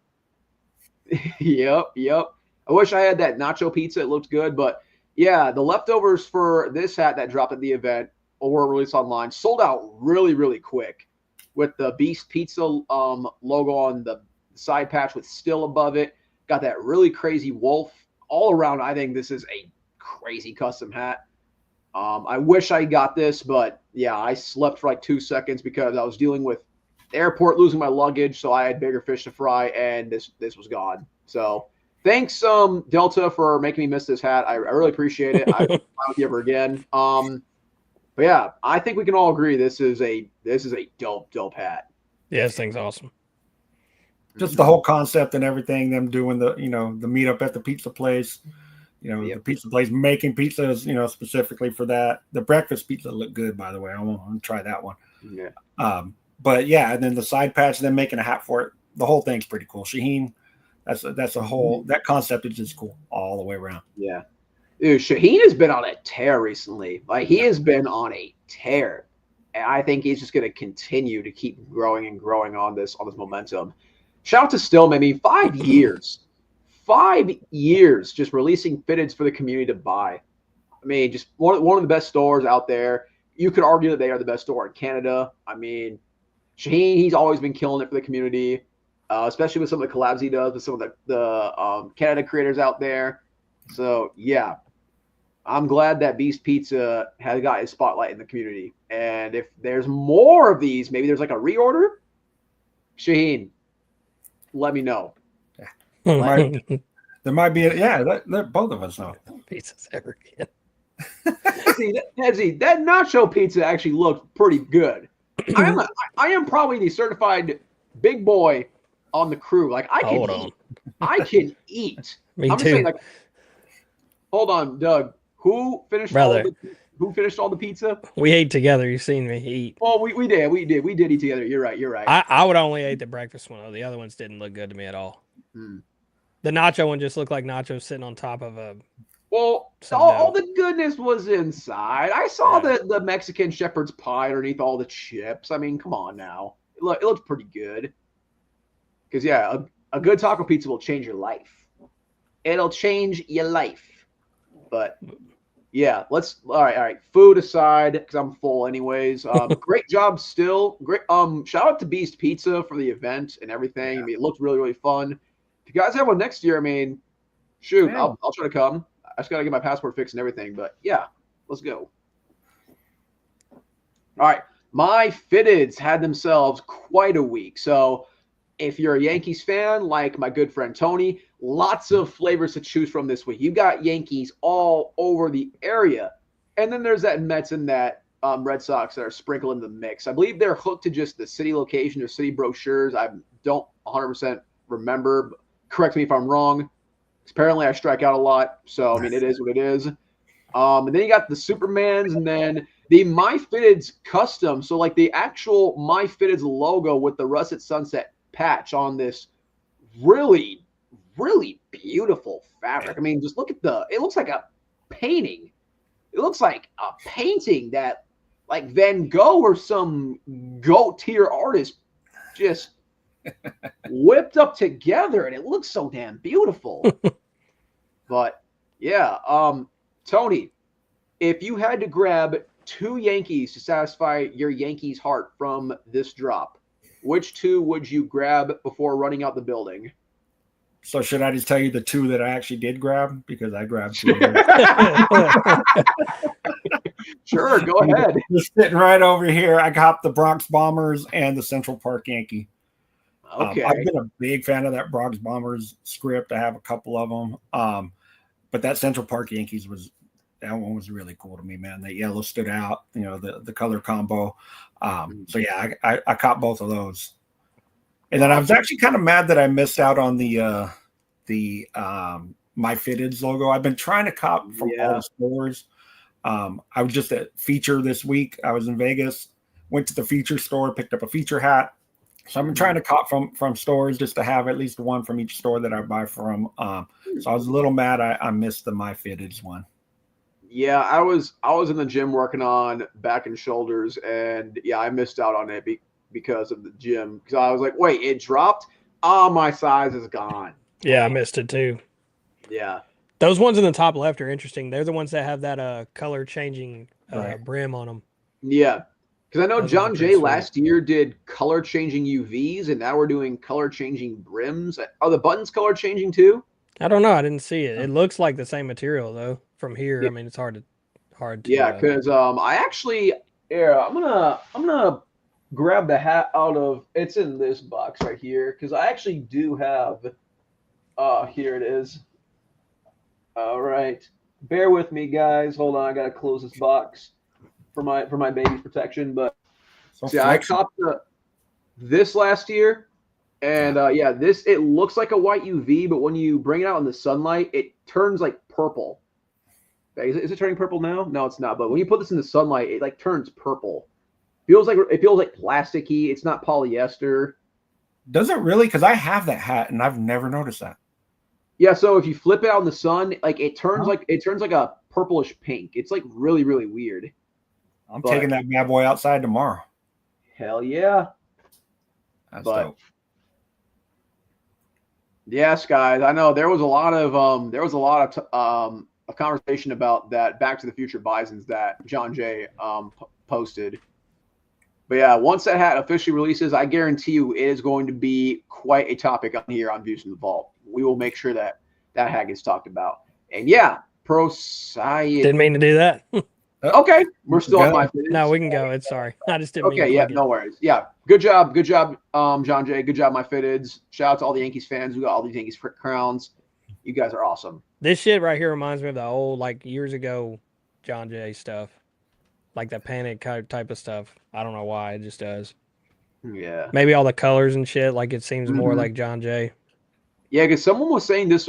Yep. I wish I had that nacho pizza. It looked good, but yeah, the leftovers for this hat that dropped at the event or released online sold out really quick with the Beast Pizza logo on the side patch with still above it. Got that really crazy wolf all around. I think this is a crazy custom hat. I wish I got this, but yeah, I slept for like 2 seconds because I was dealing with the airport losing my luggage, so I had bigger fish to fry, and this was gone. So thanks, Delta, for making me miss this hat. I really appreciate it. I won't give her again. But yeah, I think we can all agree this is a dope hat. Yeah, this thing's awesome. Just the whole concept and everything, them doing the meetup at the pizza place, the pizza place making pizzas, specifically for that. The breakfast pizza looked good, by the way. I want to try that one. Yeah. But yeah, and then the side patch, them making a hat for it. The whole thing's pretty cool. Shaheen, that's a whole, that concept is just cool all the way around. Yeah. Dude, Shaheen has been on a tear recently. Like, he has been on a tear. And I think he's just going to continue to keep growing on this momentum. Shout out to Still, maybe 5 years. 5 years just releasing fitteds for the community to buy. I mean, just one of the best stores out there. You could argue that they are the best store in Canada. I mean, Shaheen, he's always been killing it for the community, especially with some of the collabs he does with some of the Canada creators out there. So, yeah, I'm glad that Beast Pizza has got his spotlight in the community. And if there's more of these, maybe there's like a reorder, Shaheen, let me know. There might be both of us know. Pizza's ever again. See, that nacho pizza actually looked pretty good. I am probably the certified big boy on the crew. Like, I can eat. Me I'm too. just saying, like, hold on, Doug. Who finished all the pizza? We ate together. You've seen me eat. Well, we did eat together. You're right. I would only eat the breakfast one. The other ones didn't look good to me at all. The nacho one just looked like nachos sitting on top of a. Well, all the goodness was inside. I saw the Mexican shepherd's pie underneath all the chips. I mean, come on now. It looks pretty good. Because, yeah, a good taco pizza will change your life. It'll change your life. But, yeah, all right. Food aside, because I'm full anyways. Great job still. Great. Shout out to Beast Pizza for the event and everything. Yeah. I mean, it looked really fun. If you guys have one next year, I mean, shoot, I'll try to come. I just got to get my passport fixed and everything. But, yeah, let's go. All right. My fitteds had themselves quite a week. So if you're a Yankees fan, like my good friend Tony, lots of flavors to choose from this week. You got Yankees all over the area. And then there's that Mets and that Red Sox that are sprinkled in the mix. I believe they're hooked to just the city location or city brochures. I don't 100% remember. Correct me if I'm wrong. Apparently, I strike out a lot, so I mean, it is what it is. And then you got the Supermans, and then the My Fitteds custom. So, like the actual My Fitteds logo with the Russet Sunset patch on this really beautiful fabric. I mean, just look at it looks like a painting. It looks like a painting that, like Van Gogh or some GOAT tier artist just whipped up together, and it looks so damn beautiful. But yeah, Tony, if you had to grab 2 Yankees to satisfy your Yankees heart from this drop, which 2 would you grab before running out the building? So should I just tell you the 2 that I actually did grab? Because I grabbed 2. Sure, go ahead. Just sitting right over here. I got the Bronx Bombers and the Central Park Yankee. Okay. I've been a big fan of that Bronx Bombers script. I have a couple of them. But that Central Park Yankees That one was really cool to me, man. The yellow stood out, the color combo. So yeah, I caught both of those. And then I was actually kind of mad that I missed out on the My Fitteds logo. I've been trying to cop from all the stores. I was just at Feature this week. I was in Vegas, went to the Feature store, picked up a Feature hat. So I've been trying to cop from stores just to have at least one from each store that I buy from. So I was a little mad I missed the My Fitteds one. Yeah, I was in the gym working on back and shoulders, and yeah, I missed out on it because of the gym. Because I was like, wait, it dropped? Oh, my size is gone. Yeah, I missed it too. Yeah. Those ones in the top left are interesting. They're the ones that have that color changing brim on them. Yeah. Because I know Those John are Jay pretty last year did color changing UVs, and now we're doing color changing brims. Are the buttons color changing too? I don't know. I didn't see it. It looks like the same material though from here. Yeah. I mean, it's hard to. Yeah, because I actually, I'm gonna grab the hat out of. It's in this box right here because I actually do have. Here it is. All right, bear with me, guys. Hold on, I gotta close this box for my baby's protection. But see, I copped this last year. And this, it looks like a white UV, but when you bring it out in the sunlight, it turns like purple. Is it turning purple now? No, it's not. But when you put this in the sunlight, it like turns purple. It feels like plasticky. It's not polyester. Does it really? Because I have that hat and I've never noticed that. Yeah, so if you flip it out in the sun, like it turns like a purplish pink. It's like really, really weird. I'm taking that bad boy outside tomorrow. Hell yeah. That's dope. Yes, guys. I know there was a lot of a conversation about that Back to the Future Bisons that John Jay posted. But yeah, once that hat officially releases, I guarantee you it is going to be quite a topic on here on Views from the Vault. We will make sure that hat gets talked about. And yeah, Prociety. Didn't mean to do that. Okay, we're still on my. No, we can go. It's sorry. I just didn't. Okay, yeah, no worries. Yeah, good job, John Jay. Good job, My Fitteds. Shout out to all the Yankees fans who got all these Yankees crowns. You guys are awesome. This shit right here reminds me of the old, like years ago, John Jay stuff, like that Panic type of stuff. I don't know why, it just does. Yeah. Maybe all the colors and shit. Like it seems more like John Jay. Yeah, because someone was saying this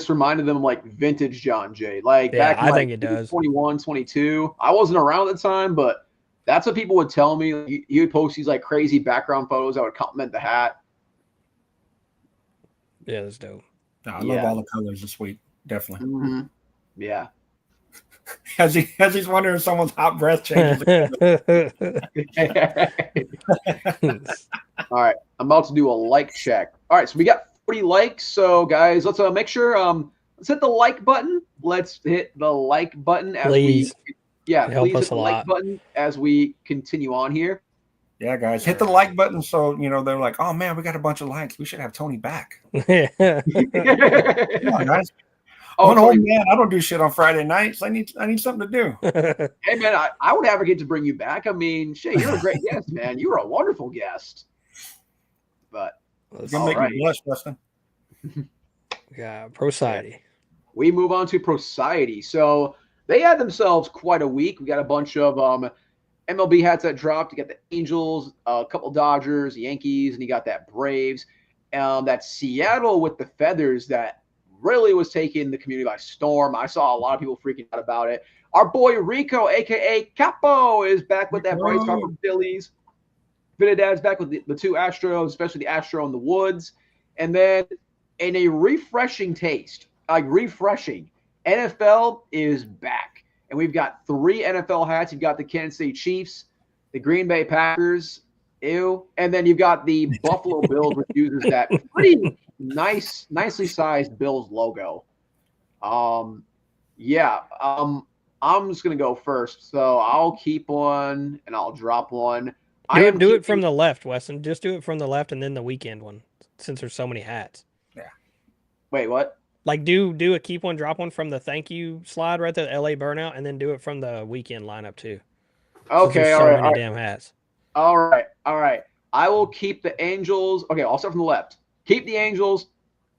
reminded them of like vintage John Jay. Like back in, I think it does. 21, 22. I wasn't around at the time, but that's what people would tell me. He would post these like crazy background photos that would compliment the hat. Yeah, that's dope. No, I love all the colors this week. Definitely. Mm-hmm. Yeah. As he's wondering if someone's hot breath changes. All right, I'm about to do a like check. All right, so we got 40 likes. So guys, let's make sure let's hit the like button. Let's hit the like button as please. Please hit the like button as we continue on here. Yeah, guys, hit the like button so they're like, oh man, we got a bunch of likes. We should have Tony back. Come on, guys. I'm an old man. I don't do shit on Friday nights. I need something to do. Hey man, I would advocate to bring you back. I mean, shit, you're a great guest, man. You were a wonderful guest. But you'll make me blush, Weston. Yeah, Prociety. We move on to Prociety. So they had themselves quite a week. We got a bunch of MLB hats that dropped. You got the Angels, a couple Dodgers, Yankees, and you got that Braves. That Seattle with the feathers that really was taking the community by storm. I saw a lot of people freaking out about it. Our boy Rico, a.k.a. Capo, is back with that bright star from Phillies. Vinadad's back with the two Astros, especially the Astro in the Woods. And then in a refreshing taste, NFL is back. And we've got 3 NFL hats. You've got the Kansas City Chiefs, the Green Bay Packers, and then you've got the Buffalo Bills, which uses that pretty nicely sized Bills logo. I'm just gonna go first. So I'll keep one and I'll drop one. Do it from the left, Weston. Just do it from the left and then the weekend one, since there's so many hats. Yeah. Wait, what? Like do a keep one, drop one from the thank you slide right there, LA Burnout, and then do it from the weekend lineup too. Okay, all right. Many damn hats. All right. I will keep the Angels. Okay, I'll start from the left. Keep the Angels,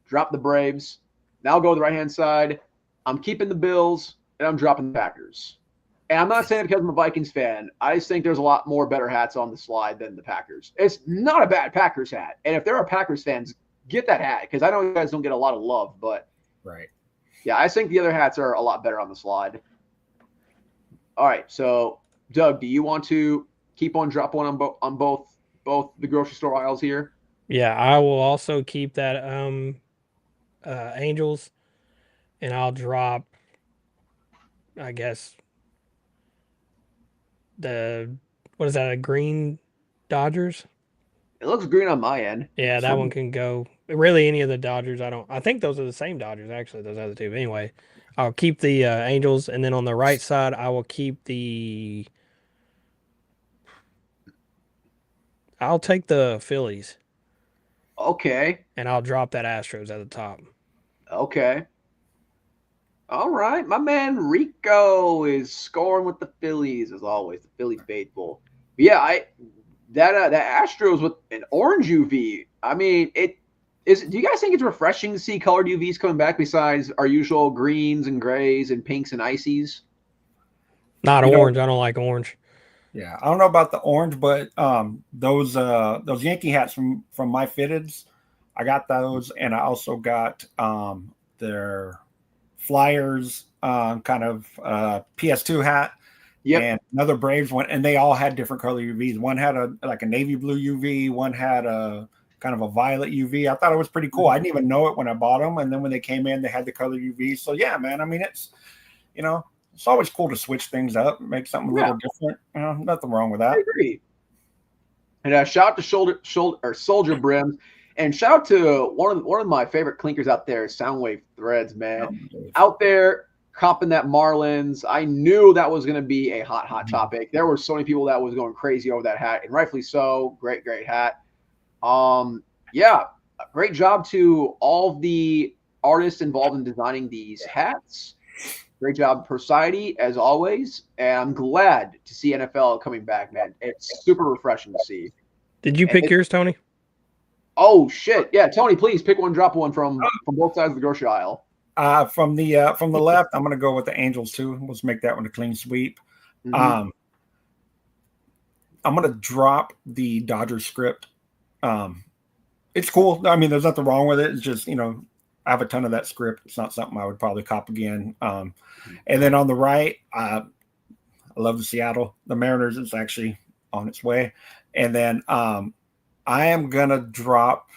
drop the Braves. Now go to the right-hand side. I'm keeping the Bills, and I'm dropping the Packers. And I'm not saying it because I'm a Vikings fan. I just think there's a lot more better hats on the slide than the Packers. It's not a bad Packers hat. And if there are Packers fans, get that hat because I know you guys don't get a lot of love, but right. Yeah, I think the other hats are a lot better on the slide. All right, so Doug, do you want to keep on drop one on both the grocery store aisles here? Yeah, I will also keep that Angels, and I'll drop, I guess, what is that, a green Dodgers? It looks green on my end. Yeah, that one can go. Really, any of the Dodgers, I think those are the same Dodgers, actually, those other two. But anyway, I'll keep the Angels, and then on the right side, I will keep I'll take the Phillies. Okay. And I'll drop that Astros at the top. Okay. All right. My man Rico is scoring with the Phillies, as always. The Phillies faithful. But yeah, that Astros with an orange UV. I mean, do you guys think it's refreshing to see colored UVs coming back besides our usual greens and grays and pinks and ices? Not orange. I don't like orange. Yeah, I don't know about the orange, but those Yankee hats from My Fitteds, I got those, and I also got their Flyers kind of PS2 hat. Yep. And another Braves one, and they all had different color UVs. One had a navy blue UV, one had a kind of a violet UV. I thought it was pretty cool. I didn't even know it when I bought them, and then when they came in, they had the color UV. So yeah, man. I mean, it's it's always cool to switch things up, make something a little different. Nothing wrong with that. I agree. And shout out to Soldier Brims, and shout out to one of my favorite clinkers out there, Soundwave Threads, man. Out there copping that Marlins. I knew that was going to be a hot topic. There were so many people that was going crazy over that hat, and rightfully so. Great hat. Yeah, great job to all the artists involved in designing these hats. Great job, Prociety, as always. And I'm glad to see NFL coming back, man. It's super refreshing to see. Did you pick yours, Tony? Oh shit! Yeah, Tony, please pick one, drop one from both sides of the grocery aisle. From the left, I'm gonna go with the Angels too. Let's make that one a clean sweep. Mm-hmm. I'm gonna drop the Dodgers script. It's cool. I mean, there's nothing wrong with it. It's just I have a ton of that script. It's not something I would probably cop again. And then on the right, I love the Seattle. The Mariners is actually on its way. And then I am gonna drop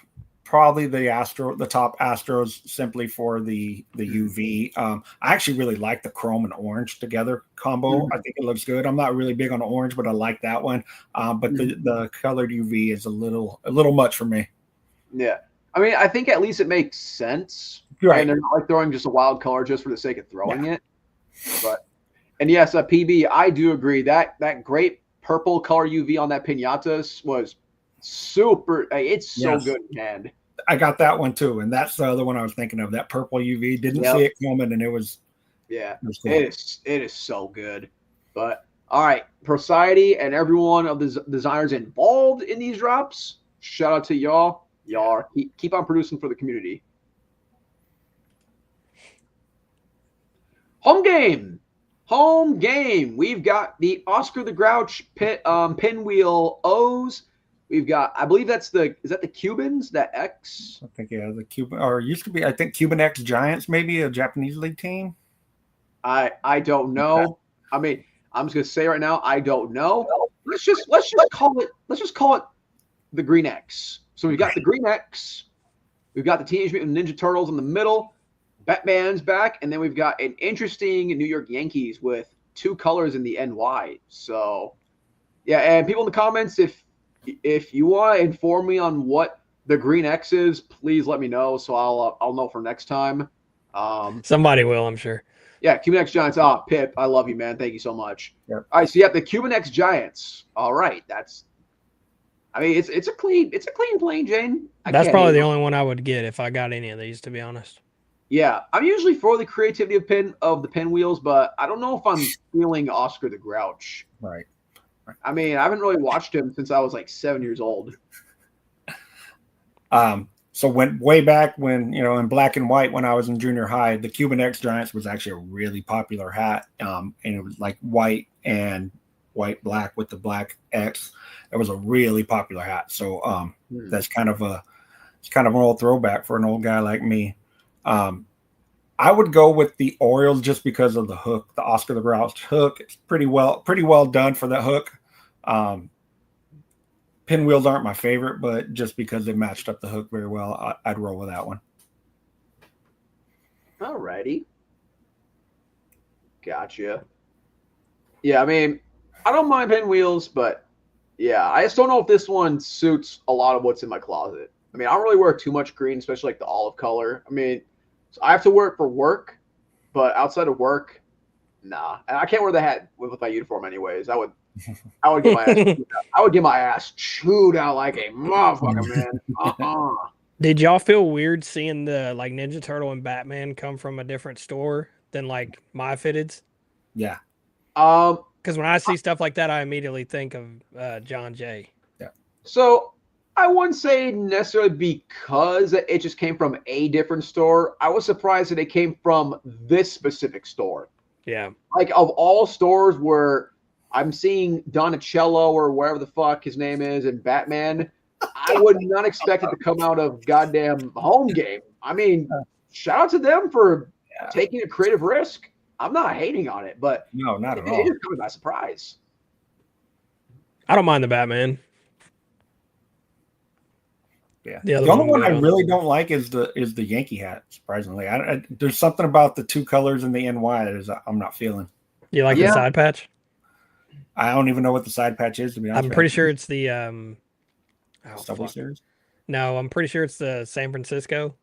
probably the top Astros simply for the UV. I actually really like the chrome and orange together combo. I think it looks good. I'm not really big on the orange, but I like that one. But the colored UV is a little much for me. Yeah. I mean, I think at least it makes sense. Right. And they're not like throwing just a wild color just for the sake of throwing it. And yes, PB, I do agree that great purple color UV on that piñatas was super. It's so good in hand. I got that one too, and that's the other one I was thinking of. That purple UV, didn't see it coming, and it was. Yeah, it was cool. It is so good. But all right, Prociety and every one of the designers involved in these drops. Shout out to y'all. Y'all keep on producing for the community. Home game. We've got the Oscar the Grouch pinwheel O's. We've got, I believe is that the Cubans, that X? I think, yeah, the Cuban, or used to be, I think Cuban X Giants, maybe a Japanese league team. I don't know. I mean, I'm just gonna say right now, I don't know. Let's just call it the Green X. So we've got the Green X, we've got the Teenage Mutant Ninja Turtles in the middle, Batman's back, and then we've got an interesting New York Yankees with two colors in the NY. So, yeah, and people in the comments, if you want to inform me on what the Green X is, please let me know so I'll know for next time. Somebody will, I'm sure. Yeah, Cuban X Giants. Oh, Pip, I love you, man. Thank you so much. Yep. All right, so you have the Cuban X Giants. All right, it's a clean plain Jane. That's probably the only one I would get if I got any of these, to be honest. Yeah, I'm usually for the creativity of the pinwheels, but I don't know if I'm feeling Oscar the Grouch. Right. I mean, I haven't really watched him since I was like 7 years old. So went way back when, in black and white when I was in junior high, the Cuban X Giants was actually a really popular hat. And it was like white and white black with the black X. It was a really popular hat. So that's kind of an old throwback for an old guy like me. I would go with the Orioles just because of the hook, the Oscar the Grouch hook. It's pretty well done for that hook. Pinwheels aren't my favorite, but just because they matched up the hook very well, I'd roll with that one. All righty. Gotcha. Yeah, I mean, I don't mind pinwheels, but yeah, I just don't know if this one suits a lot of what's in my closet. I mean, I don't really wear too much green, especially like the olive color. I mean, so I have to wear it for work, but outside of work, nah. And I can't wear the hat with my uniform anyways. I would get my ass I would get my ass chewed out like a motherfucker, man. Did y'all feel weird seeing the like Ninja Turtle and Batman come from a different store than like my fitteds? Yeah. Because when I see stuff like that, I immediately think of John Jay. Yeah. So I wouldn't say necessarily because it just came from a different store. I was surprised that it came from this specific store. Yeah. Like of all stores where I'm seeing Donatello or wherever the fuck his name is and Batman, I would not expect it to come out of goddamn Home Game. I mean, shout out to them for taking a creative risk. I'm not hating on it, but no, not at all. It just caught me by surprise. I don't mind the Batman. Yeah. The only one I really don't like is the Yankee hat. Surprisingly, there's something about the two colors in the NY that I'm not feeling. You like the side patch? I don't even know what the side patch is, to be honest. I'm pretty sure it's the Subway Series. No, I'm pretty sure it's the San Francisco.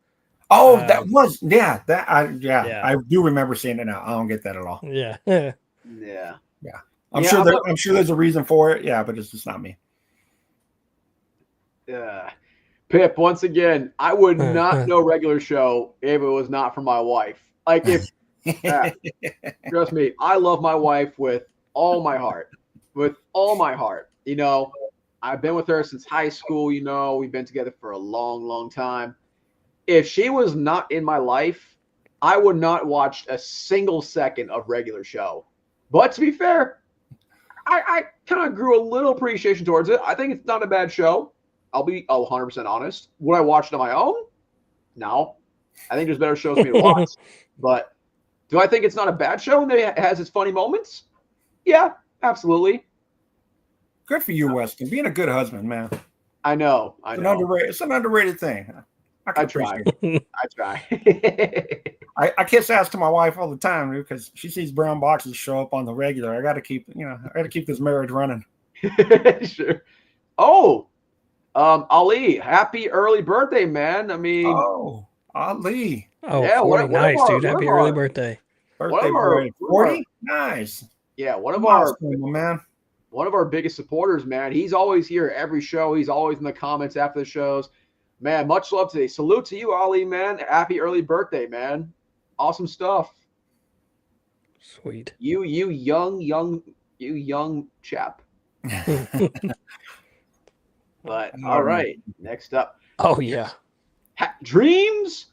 Oh, that was I do remember seeing it now. I don't get that at all. Yeah. Yeah. I'm sure there's a reason for it. Yeah, but it's just not me. Yeah. Pip, once again, I would not know regular show if it was not for my wife. Like if trust me, I love my wife with all my heart. With all my heart. I've been with her since high school, we've been together for a long, long time. If she was not in my life, I would not watch a single second of regular show. But to be fair, I kind of grew a little appreciation towards it. I think it's not a bad show. I'll be 100% honest. Would I watch it on my own? No. I think there's better shows for me to watch. But do I think it's not a bad show and it has its funny moments? Yeah, absolutely. Good for you, Weston. Being a good husband, man. I know. It's an underrated thing. I try. I kiss ass to my wife all the time because she sees brown boxes show up on the regular. I got to keep this marriage running. Sure. Oh, Ali, happy early birthday, man. I mean, Ali. Oh, yeah, 40, nice, dude. Happy early birthday. Birthday boy. 40? Nice. Yeah, one of our biggest supporters, man. He's always here every show. He's always in the comments after the shows. Man, much love today. Salute to you, Ali, man. Happy early birthday, man. Awesome stuff. Sweet. You young chap. But all right, next up. Oh yeah. Dreams.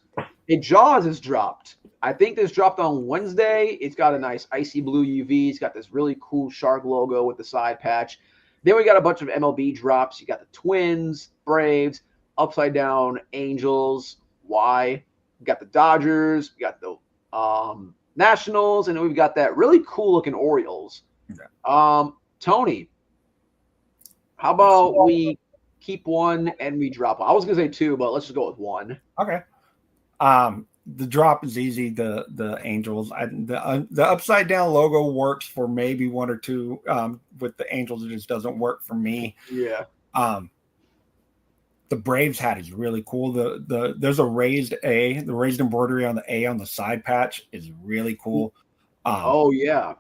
Jaws is dropped. I think this dropped on Wednesday. It's got a nice icy blue UV. It's got this really cool shark logo with the side patch. Then we got a bunch of MLB drops. You got the Twins, Braves, Upside Down Angels. We got the Dodgers. We got the Nationals, and then we've got that really cool looking Orioles. Okay. Tony, how about we keep one and we drop one? I was gonna say two, but let's just go with one. Okay. The drop is easy. The Angels. The upside down logo works for maybe one or two. With the Angels, it just doesn't work for me. Yeah. The Braves hat is really cool. There's a raised A. The raised embroidery on the A on the side patch is really cool. Oh yeah.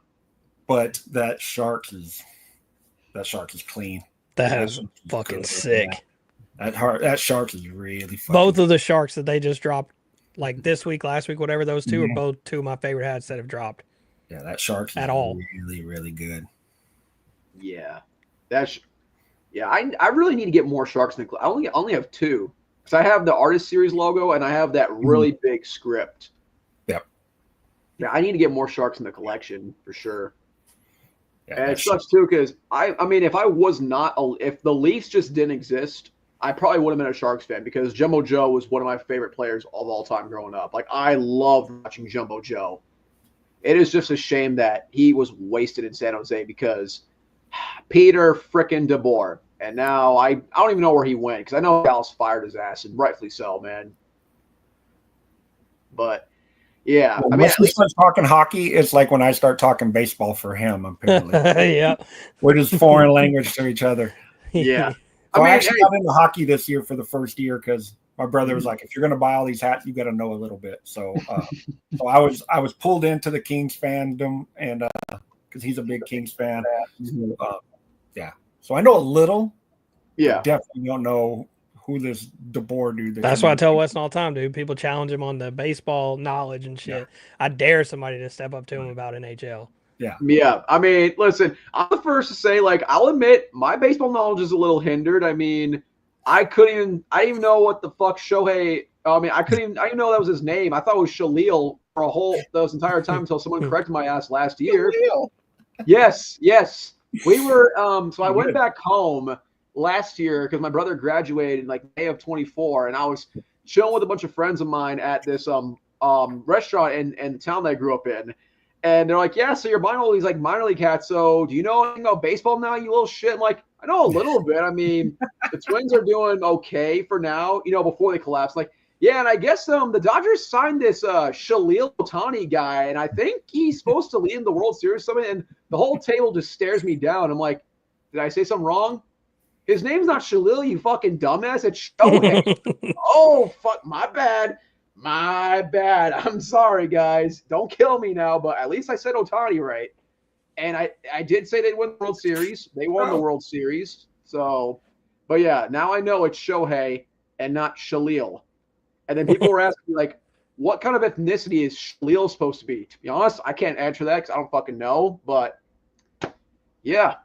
But that shark is clean. That is fucking sick. That shark is really fucking both of the sharks that they just dropped like this week, last week, whatever, those two are both two of my favorite hats that have dropped. Yeah, that shark is really, really good. Yeah. I really need to get more sharks in the club. I only have two. because I have the Artist Series logo and I have that really big script. Yep. Yeah, I need to get more sharks in the collection for sure. Yeah, and it sucks too because I mean, if the Leafs just didn't exist, I probably would have been a Sharks fan because Jumbo Joe was one of my favorite players of all time growing up. Like, I loved watching Jumbo Joe. It is just a shame that he was wasted in San Jose because Peter frickin' DeBoer. And now I don't even know where he went because I know Dallas fired his ass, and rightfully so, man. But yeah, well, I mean, once we start talking hockey, it's like when I start talking baseball for him. Apparently, yeah, we're just foreign language to each other. Yeah, So I actually got into hockey this year for the first year because my brother was like, "If you're going to buy all these hats, you got to know a little bit." So, so I was pulled into the Kings fandom, and because he's a big Kings fan, yeah. So I know a little. Yeah, definitely don't know who this DeBoer dude. That's why I tell Weston all the time, dude. People challenge him on the baseball knowledge and shit. Yeah. I dare somebody to step up to him about NHL. Yeah. Yeah. I mean, listen, I'm the first to say, like, I'll admit my baseball knowledge is a little hindered. I mean, I didn't even know what the fuck Shohei. I mean, I didn't even know that was his name. I thought it was Shalil for this entire time until someone corrected my ass last year. Yes. We were. So I went back home last year because my brother graduated in like May of 24, and I was chilling with a bunch of friends of mine at this restaurant in the town that I grew up in. And they're like, yeah, so you're buying all these like minor league hats. So do you know anything about baseball now, you little shit? I'm like, I know a little bit. I mean, the Twins are doing okay for now, before they collapse. Like, yeah, and I guess the Dodgers signed this Shalil Ohtani guy, and I think he's supposed to lead in the World Series or something. And the whole table just stares me down. I'm like, did I say something wrong? His name's not Shalil, you fucking dumbass. It's Shohei. Oh, fuck, my bad. My bad. I'm sorry, guys. Don't kill me now, but at least I said Ohtani right. And I did say they'd win the World Series. They won the World Series. So, but yeah, now I know it's Shohei and not Shalil. And then people were asking me, like, what kind of ethnicity is Shalil supposed to be? To be honest, I can't answer that because I don't fucking know. But yeah,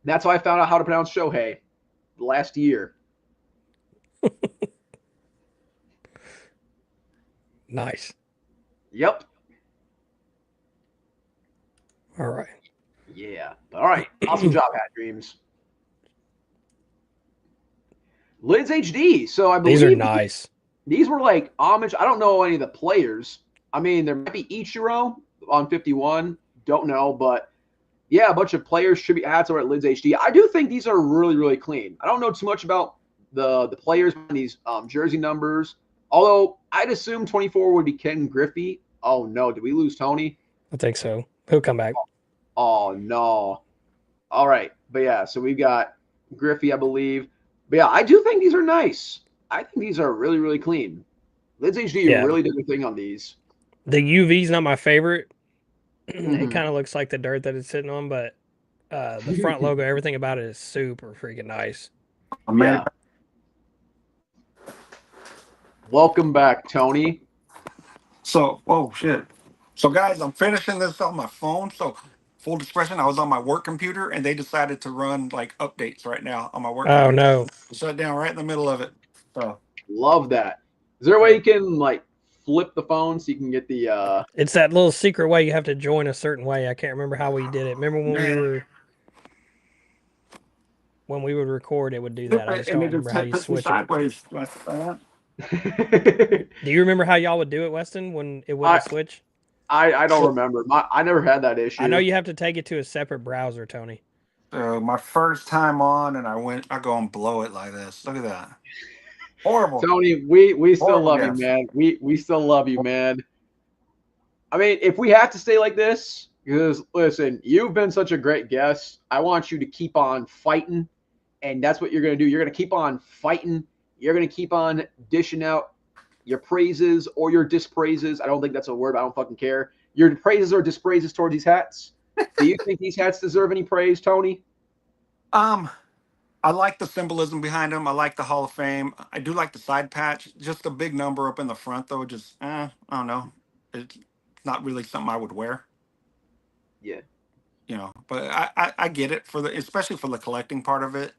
that's how I found out how to pronounce Shohei last year. Nice. Yep. All right. Yeah. All right. Awesome job, Hat Dreams. Lids HD. So I believe these are nice. These were like homage. I don't know any of the players. I mean, there might be Ichiro on 51. Don't know, but yeah, a bunch of players tribute hats over at Lids HD. I do think these are really, really clean. I don't know too much about the players on these jersey numbers. Although I'd assume 24 would be Ken Griffey. Oh no, did we lose Tony? I think so. He'll come back. Oh no. All right, but yeah, so we've got Griffey, I believe. But yeah, I do think these are nice. I think these are really, really clean. Lids HD really did a thing on these. The UV's not my favorite. It kind of looks like the dirt that it's sitting on, but the front logo, everything about it is super freaking nice. Yeah. Welcome back, Tony. So, oh shit. So guys, I'm finishing this on my phone. So full discretion, I was on my work computer and they decided to run like updates right now on my work computer. No. Shut down right in the middle of it. So love that. Is there a way you can like flip the phone so you can get the It's that little secret way you have to join a certain way. I can't remember how we did it. Remember when we would record, it would do that. I just don't remember how you switch sideways. it. Do you remember how y'all would do it, Weston, when it wouldn't switch? I don't remember. I never had that issue. I know you have to take it to a separate browser, Tony. My first time on, and I go and blow it like this. Look at that. Horrible. Tony, we still love you, man. We still love you, man. I mean, if we have to stay like this, because listen, you've been such a great guest. I want you to keep on fighting, and that's what you're going to do. You're going to keep on fighting. You're going to keep on dishing out your praises or your dispraises. I don't think that's a word. I don't fucking care. Your praises or dispraises towards these hats. Do you think these hats deserve any praise, Tony? I like the symbolism behind them. I like the Hall of Fame. I do like the side patch. Just the big number up in the front, though. Just, I don't know. It's not really something I would wear. Yeah. but I get it especially for the collecting part of it.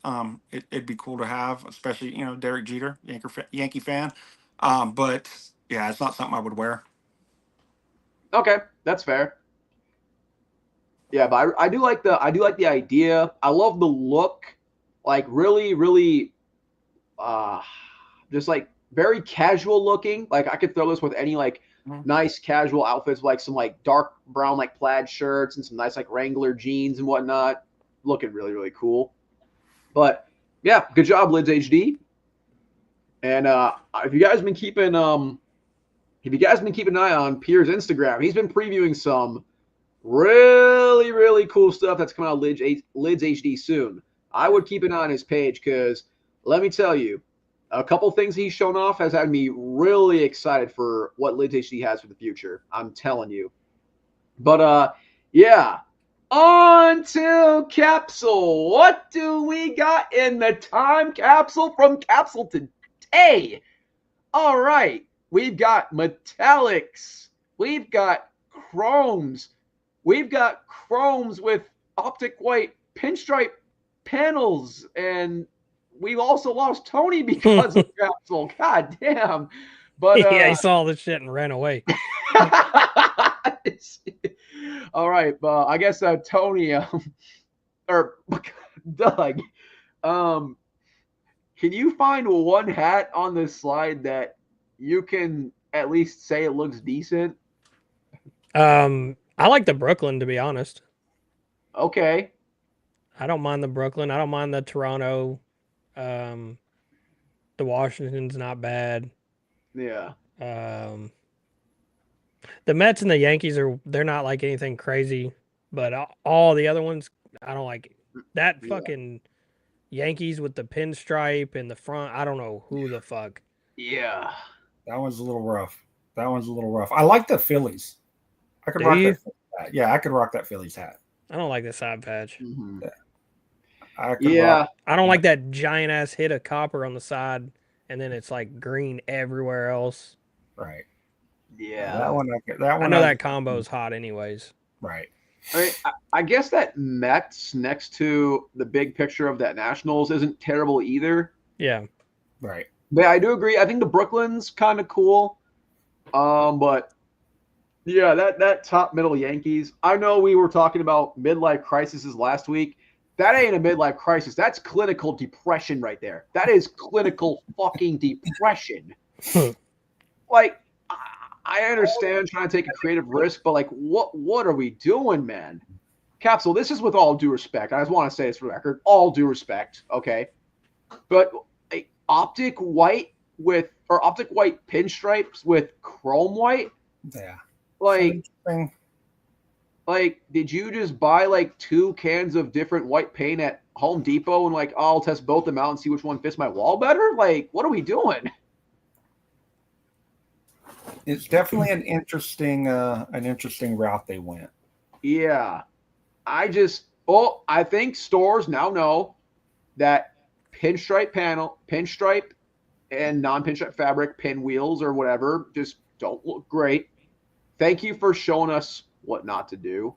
It'd be cool to have, especially Derek Jeter, Yankee fan. But yeah, it's not something I would wear. Okay, that's fair. Yeah, but I do like the idea. I love the look, like really, really, just like very casual looking. Like I could throw this with any like nice casual outfits, like some like dark brown like plaid shirts and some nice like Wrangler jeans and whatnot. Looking really, really cool. But yeah, good job, Lids HD. And if you guys have been keeping an eye on Pierre's Instagram, he's been previewing some really, really cool stuff that's coming out Lids HD soon. I would keep an eye on his page because let me tell you, a couple things he's shown off has had me really excited for what Lids HD has for the future. I'm telling you. But yeah, on to Capsule. What do we got in the time capsule from Capsule today? All right, we've got metallics. We've got chromes. We've got chromes with optic white pinstripe panels, and we've also lost Tony because of Capsule. God damn. But yeah, he saw this shit and ran away. All right, I guess Tony or Doug, can you find one hat on this slide that you can at least say it looks decent? I like the Brooklyn, to be honest. Okay. I don't mind the Brooklyn. I don't mind the Toronto. The Washington's not bad. Yeah. The Mets and the Yankees they're not like anything crazy, but all the other ones I don't like. That fucking Yankees with the pinstripe in the front. I don't know who the fuck. Yeah. That one's a little rough. I like the Phillies. I could rock that Phillies hat. Yeah, I could rock that Phillies hat. I don't like the side patch. Mm-hmm. Yeah. I don't like that giant ass hit of copper on the side, and then it's like green everywhere else. Right. Yeah. That one. I know that combo's hot, anyways. Right. I mean, I guess that Mets next to the big picture of that Nationals isn't terrible either. Yeah. Right. But I do agree. I think the Brooklyn's kind of cool. But yeah, that top middle Yankees. I know we were talking about midlife crises last week. That ain't a midlife crisis. That's clinical depression right there. That is clinical fucking depression. Like, I understand trying to take a creative risk, but like, what are we doing, man? Capsule, this is with all due respect. I just want to say this for the record. All due respect, okay? But optic white pinstripes with chrome white? Yeah. Like, did you just buy like 2 cans of different white paint at Home Depot and like, I'll test both of them out and see which one fits my wall better? Like, what are we doing? It's definitely an interesting route they went. Yeah. I think stores now know that pinstripe and non-pinstripe fabric pinwheels or whatever just don't look great. Thank you for showing us what not to do.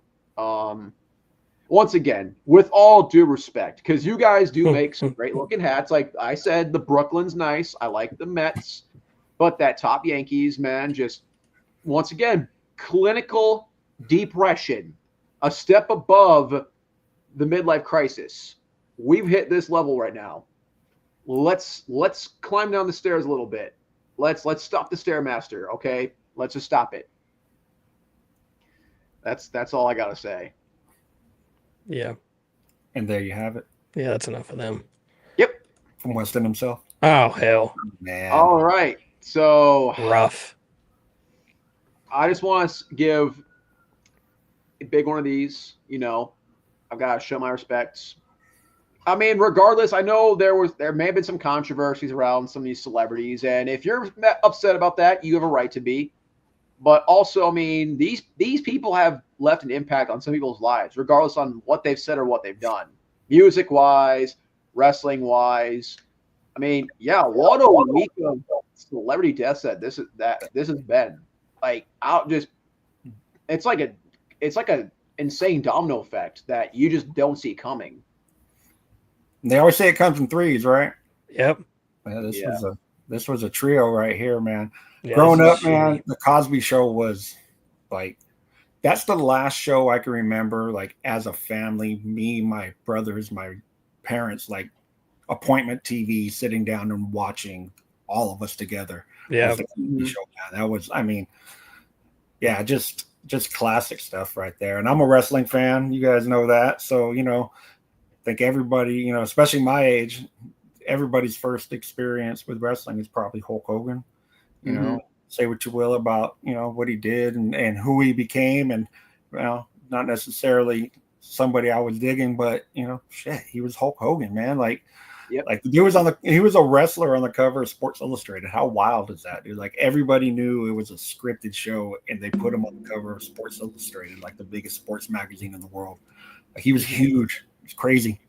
Once again, with all due respect, because you guys do make some great looking hats. Like I said, the Brooklyn's nice. I like the Mets, but that top Yankees, man, just once again, clinical depression, a step above the midlife crisis. We've hit this level right now. Let's climb down the stairs a little bit. Let's stop the Stairmaster, okay? Let's just stop it. That's all I gotta say. Yeah. And there you have it. Yeah, that's enough of them. Yep. From Weston himself. Oh hell. Man. All right. So rough. I just want to give a big one of these. I've got to show my respects. I mean, regardless, I know there may have been some controversies around some of these celebrities, and if you're upset about that, you have a right to be. But also, I mean, these people have left an impact on some people's lives, regardless on what they've said or what they've done, music-wise, wrestling-wise. I mean, yeah, what a week of celebrity deaths that this has been. Like, it's like an insane domino effect that you just don't see coming. They always say it comes in threes, right? Yep. Man, this was a trio right here, man. Yeah, Growing this up, is man, shitty. the Cosby Show was like, that's the last show I can remember, like, as a family, me, my brothers, my parents, like, appointment TV, sitting down and watching all of us together. Yeah. Was the Cosby Show, man. That was, I mean, yeah, just classic stuff right there. And I'm a wrestling fan. You guys know that. So, you know, I think everybody, you know, especially my age, everybody's first experience with wrestling is probably Hulk Hogan. You know, say what you will about, you know, what he did and who he became, and, well, not necessarily somebody I was digging, but, you know, shit, he was Hulk Hogan, man. Like, like he was a wrestler on the cover of Sports Illustrated. How wild is that, dude? Like, everybody knew it was a scripted show, and they put him on the cover of Sports Illustrated, like the biggest sports magazine in the world. Like, he was huge. It's crazy.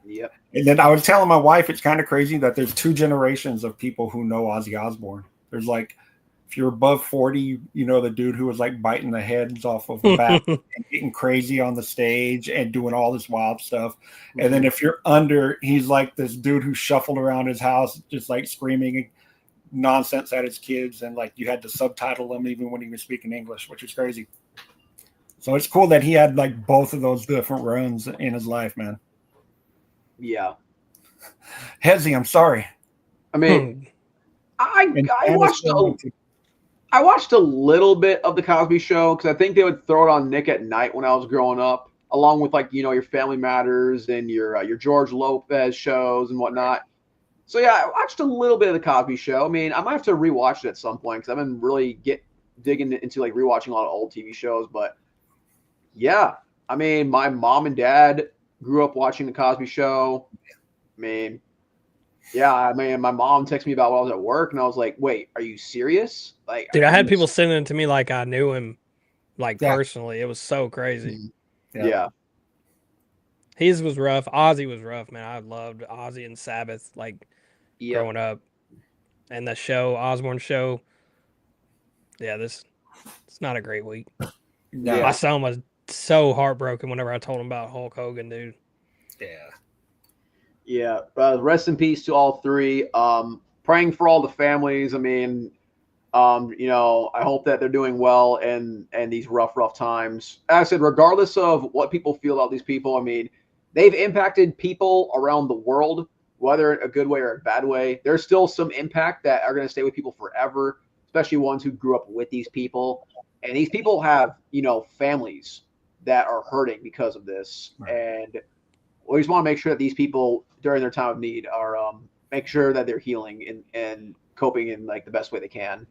Yep. And then I was telling my wife, it's kind of crazy that there's two generations of people who know Ozzy Osbourne. There's like, if you're above 40, you know, the dude who was like biting the heads off of the back and getting crazy on the stage and doing all this wild stuff. And then if you're under, he's like this dude who shuffled around his house, just like screaming nonsense at his kids. And like, you had to subtitle him even when he was speaking English, which is crazy. So it's cool that he had like both of those different runs in his life, man. Yeah. Hezzy, I'm sorry. I mean, I watched a little bit of the Cosby Show because I think they would throw it on Nick at Night when I was growing up, along with, like, you know, your Family Matters and your George Lopez shows and whatnot. So yeah, I watched a little bit of the Cosby Show. I mean, I might have to rewatch it at some point because I've been really digging into like rewatching a lot of old TV shows. But yeah, I mean, my mom and dad grew up watching the Cosby Show. I mean, yeah, I mean, my mom texted me about when I was at work, and I was like, "Wait, are you serious?" Like, Dude, I had people sending it to me like I knew him, like, personally. It was so crazy. Yeah. His was rough. Ozzy was rough, man. I loved Ozzy and Sabbath, like, growing up. And the show, Osbourne Show. Yeah, it's not a great week. No. My son was so heartbroken whenever I told him about Hulk Hogan, dude. Yeah. Yeah. Rest in peace to all three. Praying for all the families. I mean, you know, I hope that they're doing well in these rough times. As I said, regardless of what people feel about these people, I mean, they've impacted people around the world, whether in a good way or a bad way. There's still some impact that are going to stay with people forever, especially ones who grew up with these people. And these people have, you know, families that are hurting because of this. Right. And we just want to make sure that these people during their time of need are make sure that they're healing and coping in like the best way they can.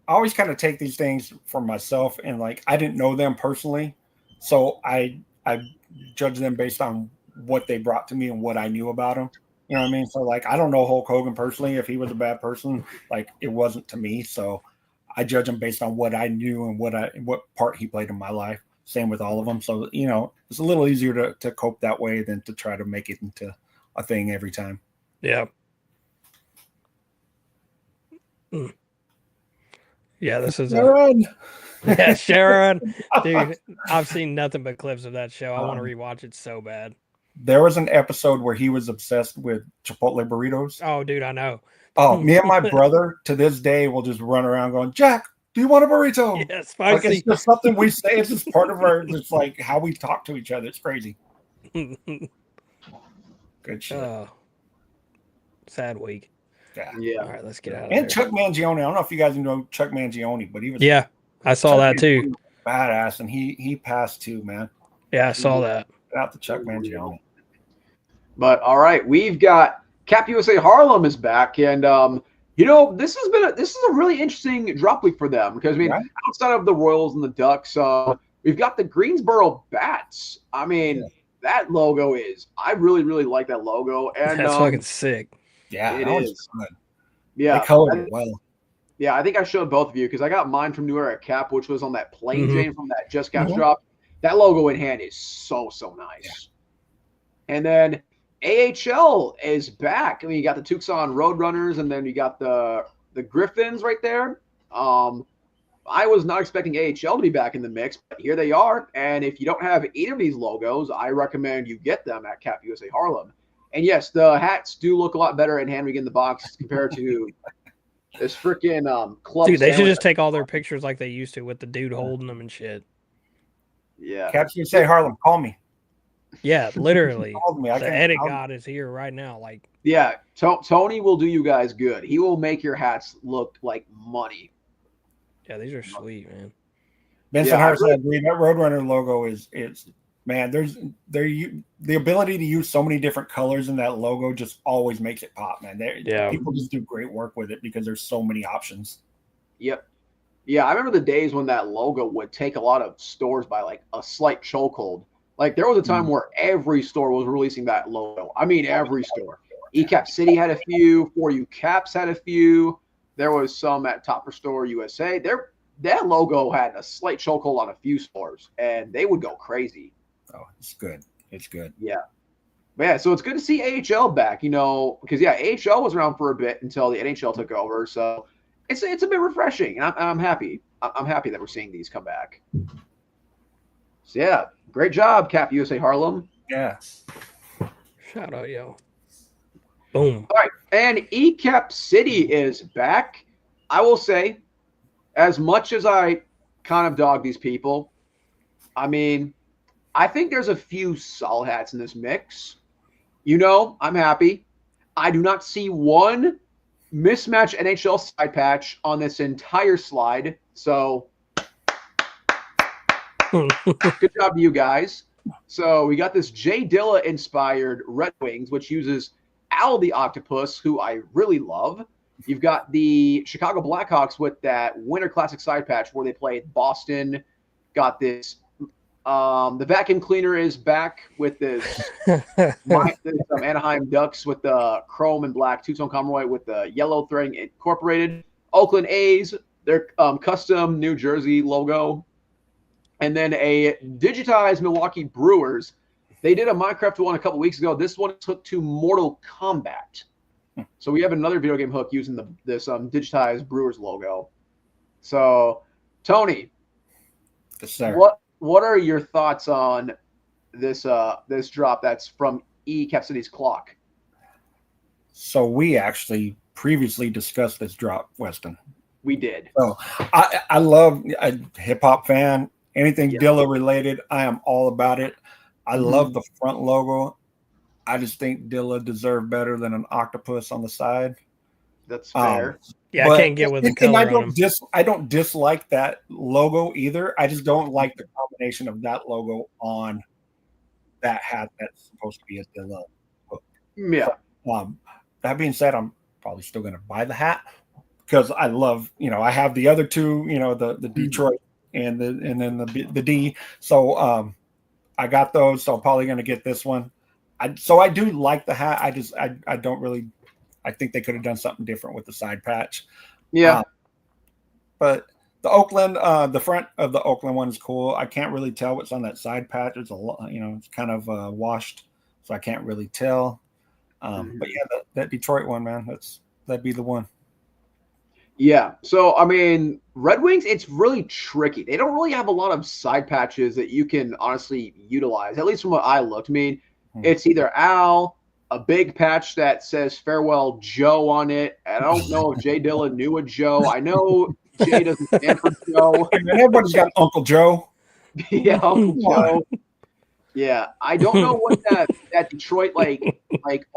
I always kind of take these things for myself, and like, I didn't know them personally, so I judge them based on what they brought to me and what I knew about them. You know what I mean? So like, I don't know Hulk Hogan personally. If he was a bad person, like, it wasn't to me. So I judge him based on what I knew and what part he played in my life. Same with all of them. So, you know, it's a little easier to cope that way than to try to make it into a thing every time. Yeah. Yeah, this is Sharon. Yeah, Sharon. Dude, I've seen nothing but clips of that show. I want to rewatch it so bad. There was an episode where he was obsessed with Chipotle burritos. Oh, dude, I know. Oh, me and my brother to this day will just run around going, "Jack, do you want a burrito?" Yeah, spicy. Like, it's just something we say. It's just part of our, it's like how we talk to each other. It's crazy. Good shit. Sad week. Yeah. All right, let's get out of there. And Chuck Mangione. I don't know if you guys know Chuck Mangione, but he was. Yeah, I saw that too. Badass, and he passed too, man. Yeah, I saw that. Shout out to Chuck Mangione. But all right, we've got ECAP USA Harlem is back, and you know, this is a really interesting drop week for them because I mean, outside of the Royals and the Ducks, we've got the Greensboro Bats. I mean, that logo I really like that logo, and that's fucking sick. Yeah, it is. Good. Yeah, they colored it well. Yeah, I think I showed both of you because I got mine from New Era Cap, which was on that plain Jane from that Just Caps drop. That logo in hand is so nice. Yeah. And then AHL is back. I mean, you got the Tucson Roadrunners, and then you got the Griffins right there. I was not expecting AHL to be back in the mix, but here they are. And if you don't have either of these logos, I recommend you get them at Cap USA Harlem. And yes, the hats do look a lot better in handing in the box compared to this freaking club. Dude, they should just take all their pictures like they used to with the dude holding them and shit. Yeah. Caps USA Harlem, call me. Yeah, literally. Me. The edit god is here right now. Like, yeah, Tony will do you guys good. He will make your hats look like money. yeah, these are sweet, man. Vincent Hart said, "That Roadrunner logo is man. The ability to use so many different colors in that logo just always makes it pop, man. People just do great work with it because there's so many options." Yep. Yeah, I remember the days when that logo would take a lot of stores by like a slight chokehold. Like there was a time where every store was releasing that logo. I mean, every store. ECAP City had a few. 4U Caps had a few. There was some at Topperzstore USA. That logo had a slight chokehold on a few stores, and they would go crazy. Oh, it's good. It's good. Yeah. But yeah, so it's good to see AHL back, because, yeah, AHL was around for a bit until the NHL took over. So it's a bit refreshing, and I'm happy. I'm happy that we're seeing these come back. So, yeah, great job, Cap USA Harlem. Yeah. Shout out, yo. Boom. All right, and ECAP City is back. I will say, as much as I kind of dog these people, I mean, I think there's a few solid hats in this mix. I'm happy. I do not see one mismatch NHL side patch on this entire slide. So good job to you guys. So we got this Jay Dilla inspired Red Wings, which uses Al the Octopus, who I really love. You've got the Chicago Blackhawks with that Winter Classic side patch where they played Boston. Got this. The vacuum cleaner is back with this. Anaheim Ducks with the chrome and black two-tone Conroy with the yellow threading incorporated. Oakland A's, their custom New Jersey logo. And then a digitized Milwaukee Brewers. They did a Minecraft one a couple weeks ago. This one took to Mortal Kombat. So we have another video game hook using this digitized Brewers logo. So, Tony, yes, sir. What are your thoughts on this drop that's from ECAP City's clock? So we actually previously discussed this drop, Weston. We did. So I love a hip hop fan. Anything Dilla related, I am all about it. I love the front logo. I just think Dilla deserved better than an octopus on the side. That's fair. Yeah, I can't get with the color on him. I don't dislike that logo either. I just don't like the combination of that logo on that hat that's supposed to be a Dilla hook. Yeah. That being said, I'm probably still going to buy the hat because I love, I have the other two, the Detroit and then the D. So I got those. So I'm probably going to get this one. I do like the hat. I don't really. I think they could have done something different with the side patch. Yeah. But the Oakland, the front of the Oakland one is cool. I can't really tell what's on that side patch. It's it's kind of washed, so I can't really tell. But yeah, that Detroit one, man, that'd be the one. Yeah. So I mean, Red Wings, it's really tricky. They don't really have a lot of side patches that you can honestly utilize. At least from what I looked. I mean, it's either Al, a big patch that says Farewell Joe on it. I don't know if Jay Dilla knew a Joe. I know Jay doesn't stand for Joe. Everybody's got Uncle Joe. Yeah, Uncle Joe. Yeah, I don't know what that Detroit like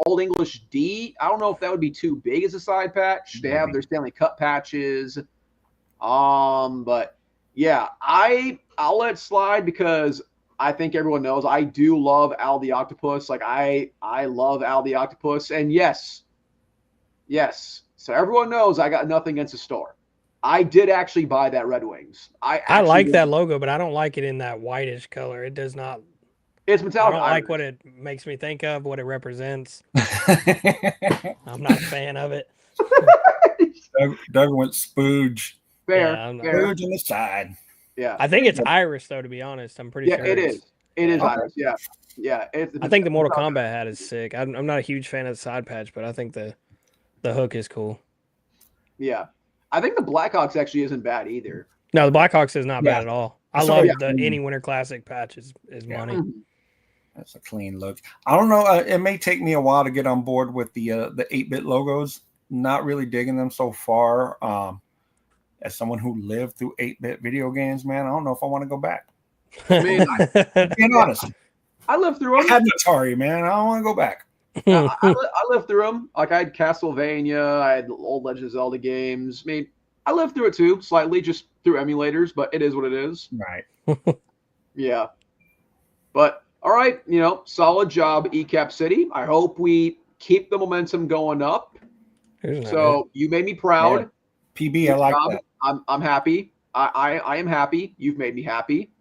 Old English D. I don't know if that would be too big as a side patch. They have their Stanley Cup patches. But yeah, I'll let it slide because I think everyone knows I do love Al the Octopus. Like I love Al the Octopus. And yes. So everyone knows I got nothing against the store. I did actually buy that Red Wings. I like that logo, but I don't like it in that whitish color. It does not. It's metallic. I don't like what it makes me think of, what it represents. I'm not a fan of it. Doug went spooge. Fair. Yeah, Spooge on the side. Yeah, I think it's Irish though. To be honest, I'm pretty sure. It is. It is Irish. Yeah. I think the Mortal Kombat hat is sick. I'm not a huge fan of the side patch, but I think the hook is cool. Yeah, I think the Blackhawks actually isn't bad either. No, the Blackhawks is not Yeah. bad at all. I So, love yeah. the any Winter Classic patch is Yeah. money. That's a clean look. I don't know. It may take me a while to get on board with the 8-bit logos. Not really digging them so far. As someone who lived through 8-bit video games, man, I don't know if I want to go back. I mean, Being honest, I lived through I them. had an Atari, man. I don't want to go back. I lived through them. Like I had Castlevania, I had old Legend of Zelda games. I mean, I lived through it too, slightly just through emulators, but it is what it is. Right. Yeah. But all right, solid job, ECAP City. I hope we keep the momentum going up. So you made me proud. Yeah. PB, I like that. I'm happy. I am happy. You've made me happy.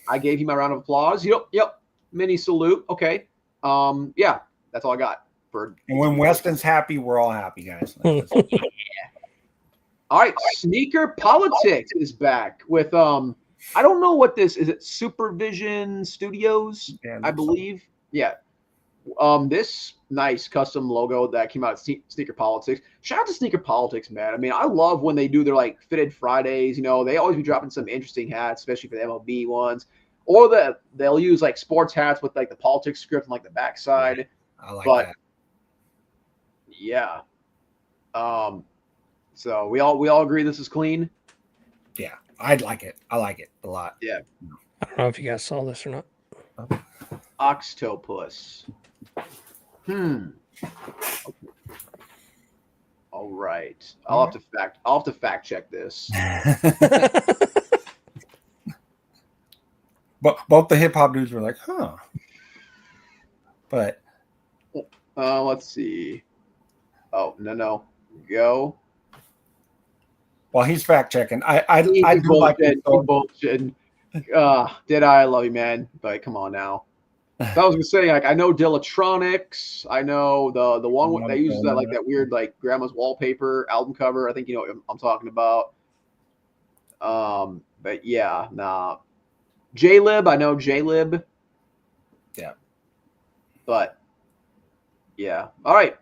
I gave you my round of applause. Yep. Mini salute. Okay. Yeah, that's all I got for. And when Weston's happy, we're all happy, guys. Yeah. All right, Sneaker Politics is back with I don't know what this is. It Supervision Studios, Yeah, I believe. Yeah. This nice custom logo that came out at Sneaker Politics. Shout out to Sneaker Politics, man. I mean, I love when they do their like Fitted Fridays. They always be dropping some interesting hats, especially for the MLB ones. Or they'll use like sports hats with like the politics script on like the backside. I like that. Yeah. So we all agree this is clean. Yeah, I'd like it. I like it a lot. Yeah. I don't know if you guys saw this or not. Octopus. All right. I'll have to fact check this. But both the hip hop dudes were like, huh. But Let's see. Oh, no. Go. While he's fact checking, I do like it. Bullshit. Did I love you, man? But come on now. I was gonna say, like, I know Dillatronics. I know the one that uses that like that weird like grandma's wallpaper album cover. I think you know what I'm talking about. But yeah, nah. J-Lib, I know J-Lib. Yeah. But yeah. All right.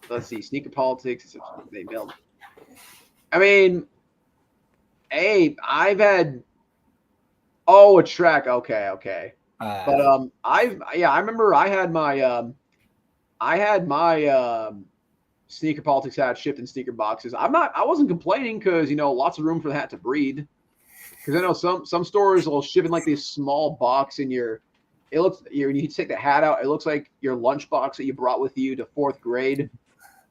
Let's see. Sneaker Politics. They mailed. I mean, hey, I've had a track. Okay. But I remember I had my Sneaker Politics hat shipped in sneaker boxes. I wasn't complaining because lots of room for the hat to breathe. Because I know some stores will ship in like this small box in when you take the hat out, it looks like your lunch box that you brought with you to 4th grade.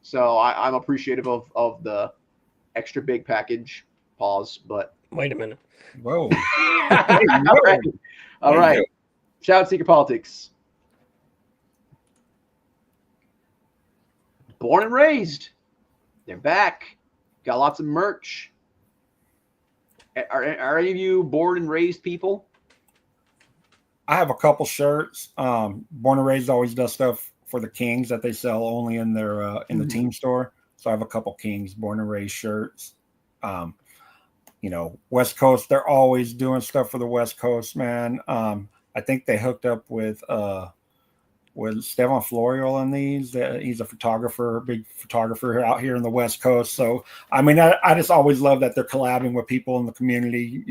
So I'm appreciative of the extra big package. Pause, but wait a minute. Whoa. All right. Shout out Sneaker Politics. Born and raised. They're back. Got lots of merch. Are any of you born and raised people? I have a couple shirts. Born and Raised always does stuff for the Kings that they sell only in their in the team store. So I have a couple Kings Born and Raised shirts. West Coast, they're always doing stuff for the West Coast, man. I think they hooked up with Stefan Florio on these. He's a photographer, big photographer out here in the West Coast. So, I mean, I just always love that they're collabing with people in the community.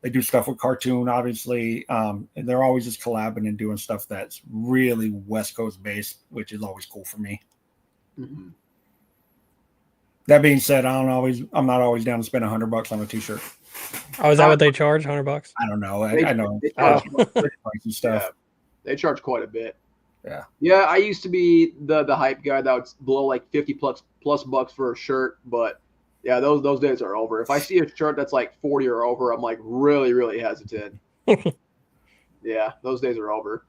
They do stuff with Cartoon, obviously, and they're always just collabing and doing stuff that's really West Coast based, which is always cool for me. Mm-hmm. That being said, I'm not always down to spend $100 on a t-shirt. Oh, is that what they charge? $100? I don't know. I know. They charge Pricey stuff. Yeah, they charge quite a bit. Yeah. Yeah, I used to be the hype guy that would blow like 50 plus bucks for a shirt, but yeah, those days are over. If I see a shirt that's like 40 or over, I'm like really, really hesitant. Yeah, those days are over.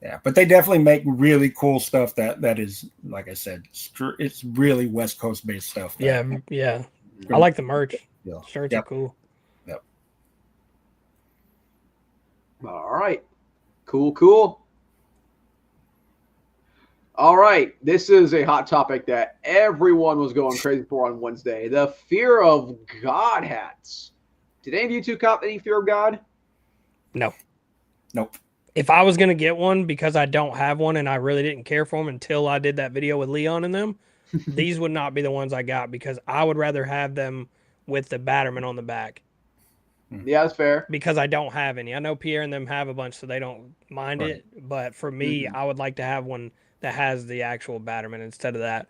Yeah, but they definitely make really cool stuff that is, like I said, it's really West Coast based stuff. Yeah. I like the merch. Yeah. Shirts are cool. Yep. All right. Cool. All right. This is a hot topic that everyone was going crazy for on Wednesday. The Fear of God hats. Did any of you two cop any Fear of God? No. Nope. If I was going to get one because I don't have one and I really didn't care for them until I did that video with Leon and them, these would not be the ones I got because I would rather have them with the Batterman on the back. Yeah, that's fair. because I don't have any. I know Pierre and them have a bunch, so they don't mind Right. it. But for me, I would like to have one that has the actual Batterman instead of that.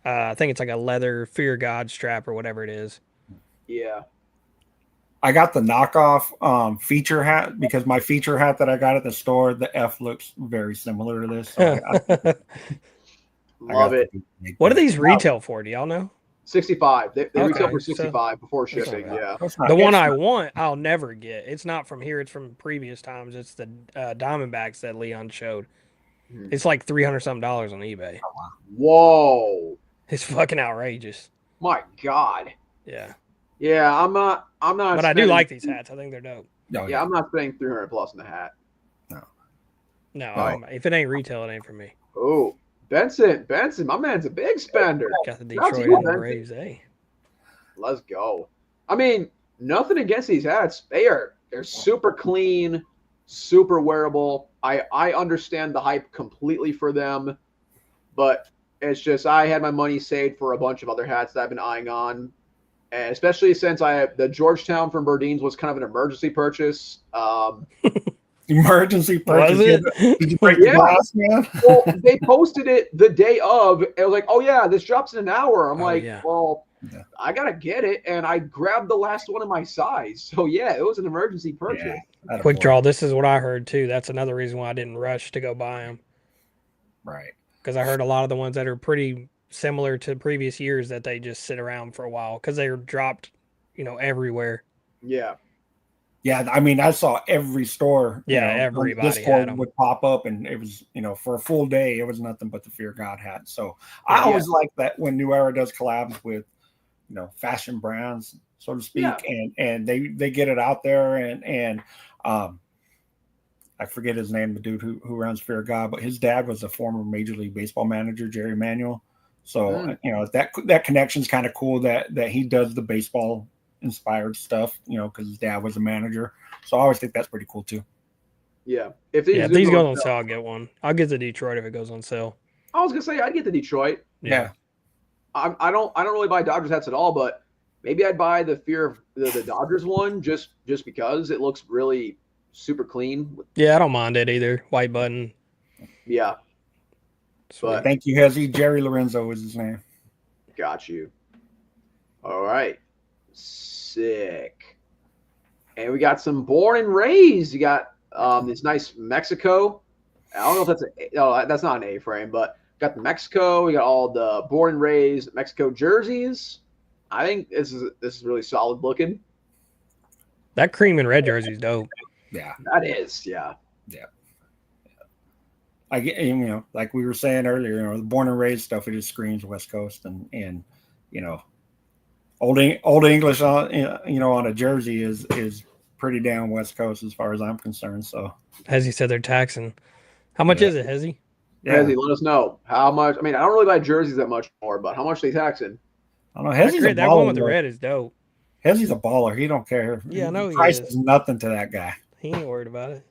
I think it's like a leather Fear God strap or whatever it is. Yeah. I got the knockoff feature hat because my feature hat that I got at the store, the F looks very similar to this. So Love it. What are these retail for? Do y'all know? 65. They retail Okay, for so 65 before that's not shipping. bad. Yeah. The one I want, I'll never get. It's not from here. It's from previous times. It's the Diamondbacks that Leon showed. It's like $300-something on eBay. Whoa. It's fucking outrageous. My God. Yeah. Yeah, I'm not. But I do like these hats. I think they're dope. Oh, Yeah, I'm not spending 300 plus in the hat. No, if it ain't retail, it ain't for me. Oh, Benson, my man's a big spender. Got the Shout out to Detroit you, and the Benson. Braves, eh? Let's go. I mean, nothing against these hats. They're super clean, super wearable. I understand the hype completely for them, but it's just I had my money saved for a bunch of other hats that I've been eyeing on, and especially since the Georgetown from Burdeens was kind of an emergency purchase. Emergency purchase. Was it? Did you break the glass, man? Well, they posted it the day of. It was like, oh yeah, this drops in an hour. I'm like, yeah. well, I gotta get it, and I grabbed the last one in my size. So yeah, it was an emergency purchase. Yeah, Quick draw. This is what I heard too. That's another reason why I didn't rush to go buy them. Right. Because I heard a lot of the ones that are pretty similar to previous years that they just sit around for a while because they were dropped, everywhere. Yeah. Yeah, I mean, I saw every store. Yeah, everybody Discord had 'em. would pop up, and it was, for a full day, it was nothing but the Fear God hat. So I always like that when New Era does collabs with, fashion brands, so to speak, and they get it out there, and I forget his name, the dude who runs Fear God, but his dad was a former Major League Baseball manager, Jerry Manuel. So that connection's kind of cool that he does the baseball inspired stuff, because his dad was a manager. So I always think that's pretty cool too. Yeah. If these go on sale, I'll get one. I'll get the Detroit if it goes on sale. I was gonna say I'd get the Detroit. Yeah. I don't really buy Dodgers hats at all, but maybe I'd buy the Fear of the Dodgers one just because it looks really super clean. Yeah, I don't mind it either. White button. Yeah. But thank you, Hezzy. Jerry Lorenzo is his name. Got you. All right. Sick. And we got some born and raised. You got this nice Mexico. I don't know if that's not an A-frame, but got the Mexico. We got all the born and raised Mexico jerseys. I think this is really solid looking. That cream and red jersey is dope. Yeah. That is, yeah. Yeah. I get, like we were saying earlier, the born and raised stuff, it just screams West Coast, and old English on on a jersey is pretty down West Coast as far as I'm concerned. So as you said, they're taxing. How much is it, Hezzy? Yeah. Hezzy, let us know how much. I mean, I don't really buy jerseys that much more, but how much they taxing? I don't know. Hezzy's a baller. That one with the red is dope. Hezzy's a baller. He don't care. Yeah, I know. Price is nothing to that guy. He ain't worried about it.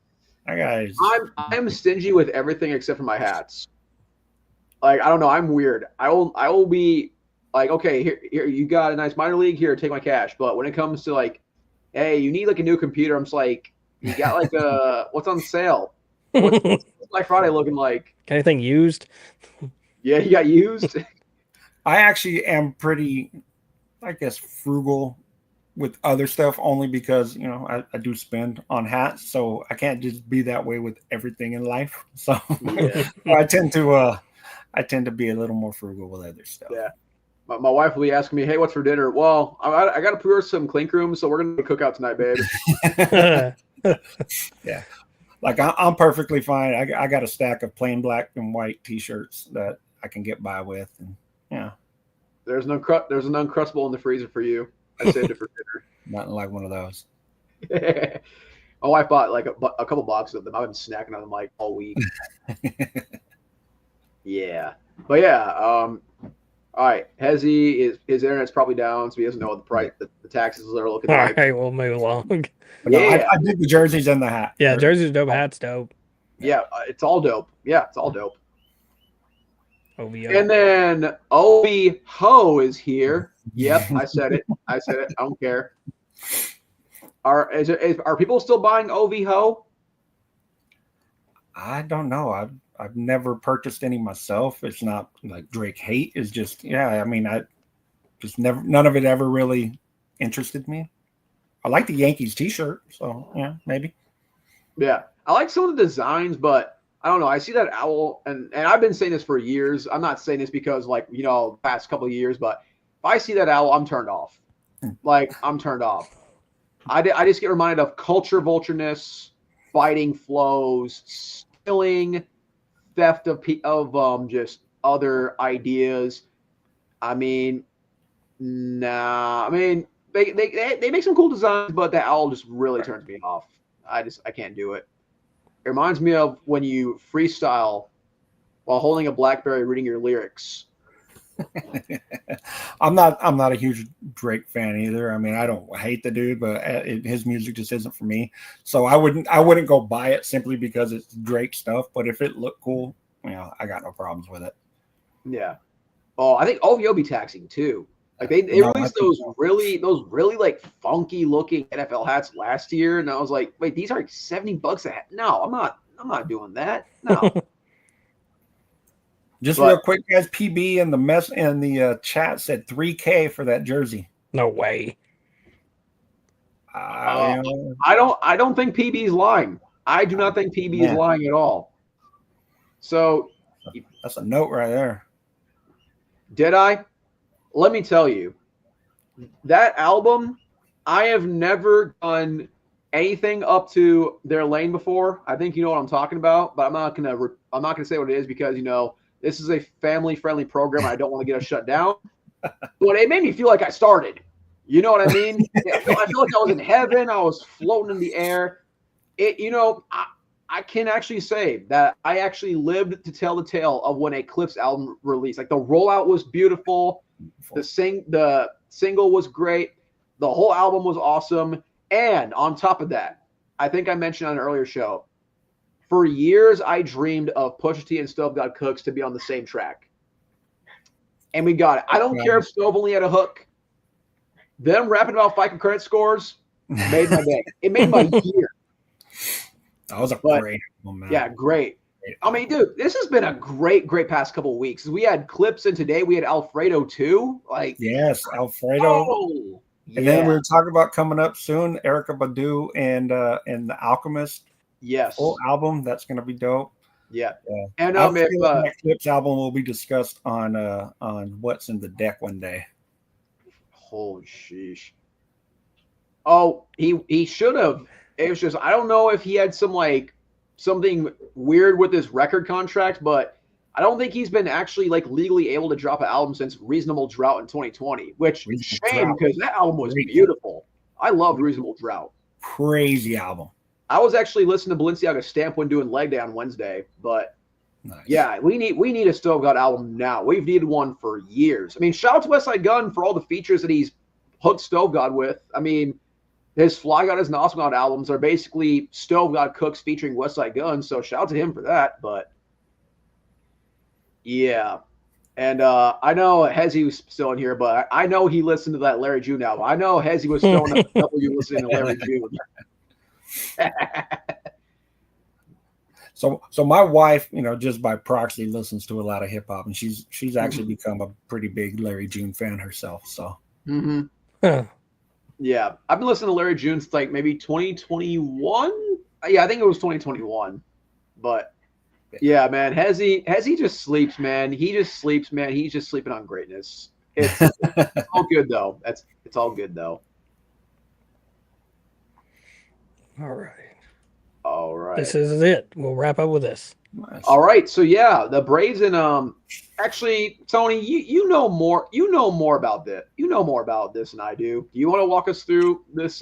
That guy is. I'm stingy with everything except for my hats. Like, I don't know. I'm weird. I will be like, okay, here you got a nice minor league. Here, take my cash. But when it comes to like, hey, you need like a new computer, I'm just like, you got like what's on sale? What's Black Friday looking like? Anything used? Yeah, you got used. I actually am pretty, I guess, frugal with other stuff only because I do spend on hats, so I can't just be that way with everything in life. So I tend to be a little more frugal with other stuff. Yeah. My wife will be asking me, hey, what's for dinner? Well, I got to pre-order some Clink Room, so we're going to cook out tonight, babe. Yeah. Like, I'm perfectly fine. I got a stack of plain black and white T-shirts that I can get by with. And yeah. There's an Uncrustable in the freezer for you. I saved it for dinner. Nothing like one of those. My wife bought like a couple boxes of them. I've been snacking on them like all week. Yeah. But yeah, all right. Hezzy, his internet's probably down, so he doesn't know what the price, the taxes are looking like. All right, we'll move along. But yeah, I did the jerseys and the hat. Yeah, jerseys dope, hats dope. Yeah, it's all dope. Yeah, it's all dope. OVO. And then Obi Ho is here. Yep, I said it. I don't care. Are people still buying OV Ho? I don't know. I've never purchased any myself. It's not like Drake hate. Is just I mean, I just never, none of it ever really interested me. I like the Yankees T-shirt, so yeah, maybe. Yeah, I like some of the designs, but I don't know. I see that owl, and I've been saying this for years. I'm not saying this because past couple of years, but if I see that owl, I'm turned off. Like, I'm turned off. I just get reminded of culture vultureness, fighting flows, stealing, theft of just other ideas. I mean, nah. I mean, they make some cool designs, but the owl just really turns me off. I can't do it. It reminds me of when you freestyle while holding a BlackBerry, reading your lyrics. I'm not a huge Drake fan either. I mean, I don't hate the dude, but his music just isn't for me. So I wouldn't go buy it simply because it's Drake stuff. But if it looked cool, I got no problems with it. Yeah. Oh, I think OVO be taxing too. Like they released those really like funky looking NFL hats last year, and I was like, wait, these are like $70 a hat. No, I'm not doing that. No. Real quick, guys. PB in the chat said $3K for that jersey. No way. I don't think PB's lying. I do not think PB is lying at all. So that's a note right there. Did I? Let me tell you, that album, I have never done anything up to their lane before. I think you know what I'm talking about, but I'm not gonna say what it is because this is a family-friendly program. I don't want to get us shut down. But it made me feel like I started. You know what I mean? I feel like I was in heaven. I was floating in the air. I can actually say that I actually lived to tell the tale of when Eclipse album released. Like the rollout was beautiful. The single was great. The whole album was awesome. And on top of that, I think I mentioned on an earlier show, for years I dreamed of Pusha T and Stove God Cooks to be on the same track. And we got it. I don't care if Stove only had a hook. Them rapping about FICO credit scores made my day. It made my year. That was a great album, man. Yeah, great. I mean, dude, this has been a great past couple of weeks. We had Clips, and today we had Alfredo too. Yes, Alfredo. And then we were talking about coming up soon, Erykah Badu and The Alchemist. Yes, full album. That's going to be dope. Yeah. And that Clips album will be discussed on What's in the Deck one day. Holy sheesh. Oh, he should have. It was just, I don't know if he had something weird with his record contract, but I don't think he's been actually legally able to drop an album since Reasonable Drought in 2020, which shame because that album was beautiful. I loved Reasonable Drought. Crazy album. I was actually listening to Balenciaga Stamp when doing leg day on Wednesday, but yeah, we need a Stove God album now. We've needed one for years. I mean, shout out to Westside Gunn for all the features that he's hooked Stove God with. I mean, his Fly God and Awesome God albums are basically Stove God Cooks featuring Westside Gunn, so shout out to him for that. But yeah, and I know Hezzy was still in here, but I know he listened to that Larry June album. I know Hezzy was throwing up a W listening to Larry June. So my wife, just by proxy, listens to a lot of hip hop, and she's actually become a pretty big Larry June fan herself. So. Huh. Yeah, I've been listening to Larry June since maybe 2021. Yeah, I think it was 2021. But yeah, man, Hezzy just sleeps, man. He just sleeps, man. He's just sleeping on greatness. It's all good though. It's all good though. All right. This is it. We'll wrap up with this. Nice. All right. So yeah, the Braves and actually, Tony, you know more about this. You know more about this than I do. Do you want to walk us through this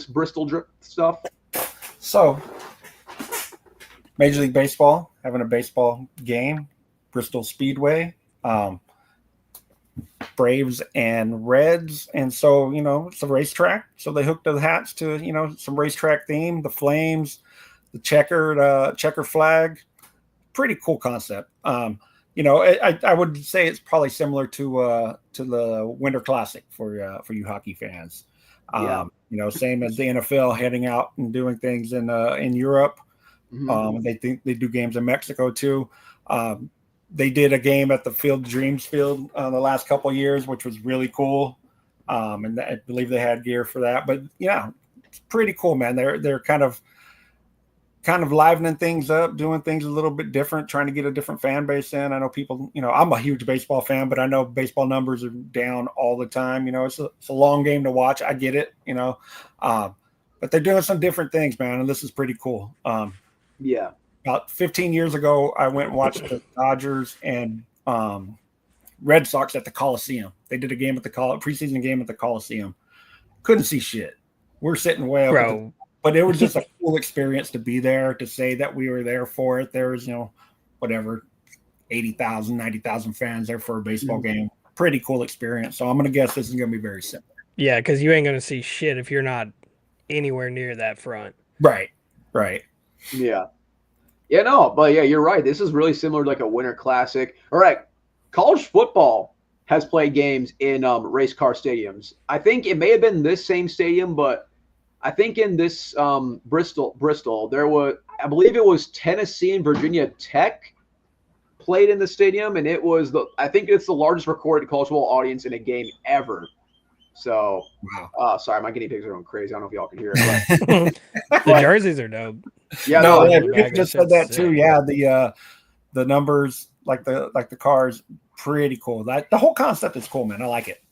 Bristol Drip stuff? So, Major League Baseball having a baseball game, Bristol Speedway, Braves and Reds, and so it's a racetrack. So they hooked the hats to some racetrack theme, the flames, the checker flag. Pretty cool concept. I would say it's probably similar to the Winter Classic for you hockey fans. You know, same as the NFL heading out and doing things in Europe. They think they do games in Mexico too. They did a game at the Field of Dreams field the last couple of years, which was really cool. And I believe they had gear for that. But yeah, it's pretty cool, man. They're kind of livening things up, doing things a little bit different, trying to get a different fan base in. I know people, you know, I'm a huge baseball fan, but I know baseball numbers are down all the time. You know, it's a long game to watch. I get it, you know, but they're doing some different things, man. And this is pretty cool. Yeah. About 15 years ago, I went and watched the Dodgers and Red Sox at the Coliseum. They did a game at the preseason game at the Coliseum. Couldn't see shit. We're sitting way up. But it was just a cool experience to be there, to say that we were there for it. There was, you know, whatever, 80,000, 90,000 fans there for a baseball game. Pretty cool experience. So I'm going to guess this is going to be very similar. Yeah, because you ain't going to see shit if you're not anywhere near that front. Right. Yeah. Yeah, no, but yeah, you're right. This is really similar to like a Winter Classic. All right, college football has played games in race car stadiums. I think it may have been this same stadium, but I think in this Bristol, there was, I believe it was Tennessee and Virginia Tech played in the stadium, and it was I think it's the largest recorded college football audience in a game ever. So, wow. Sorry, my guinea pigs are going crazy. I don't know if y'all can hear it. But, the jerseys are dope. Yeah, no, you just said that too. Yeah, the numbers, like the cars, pretty cool. That the whole concept is cool, man. I like it.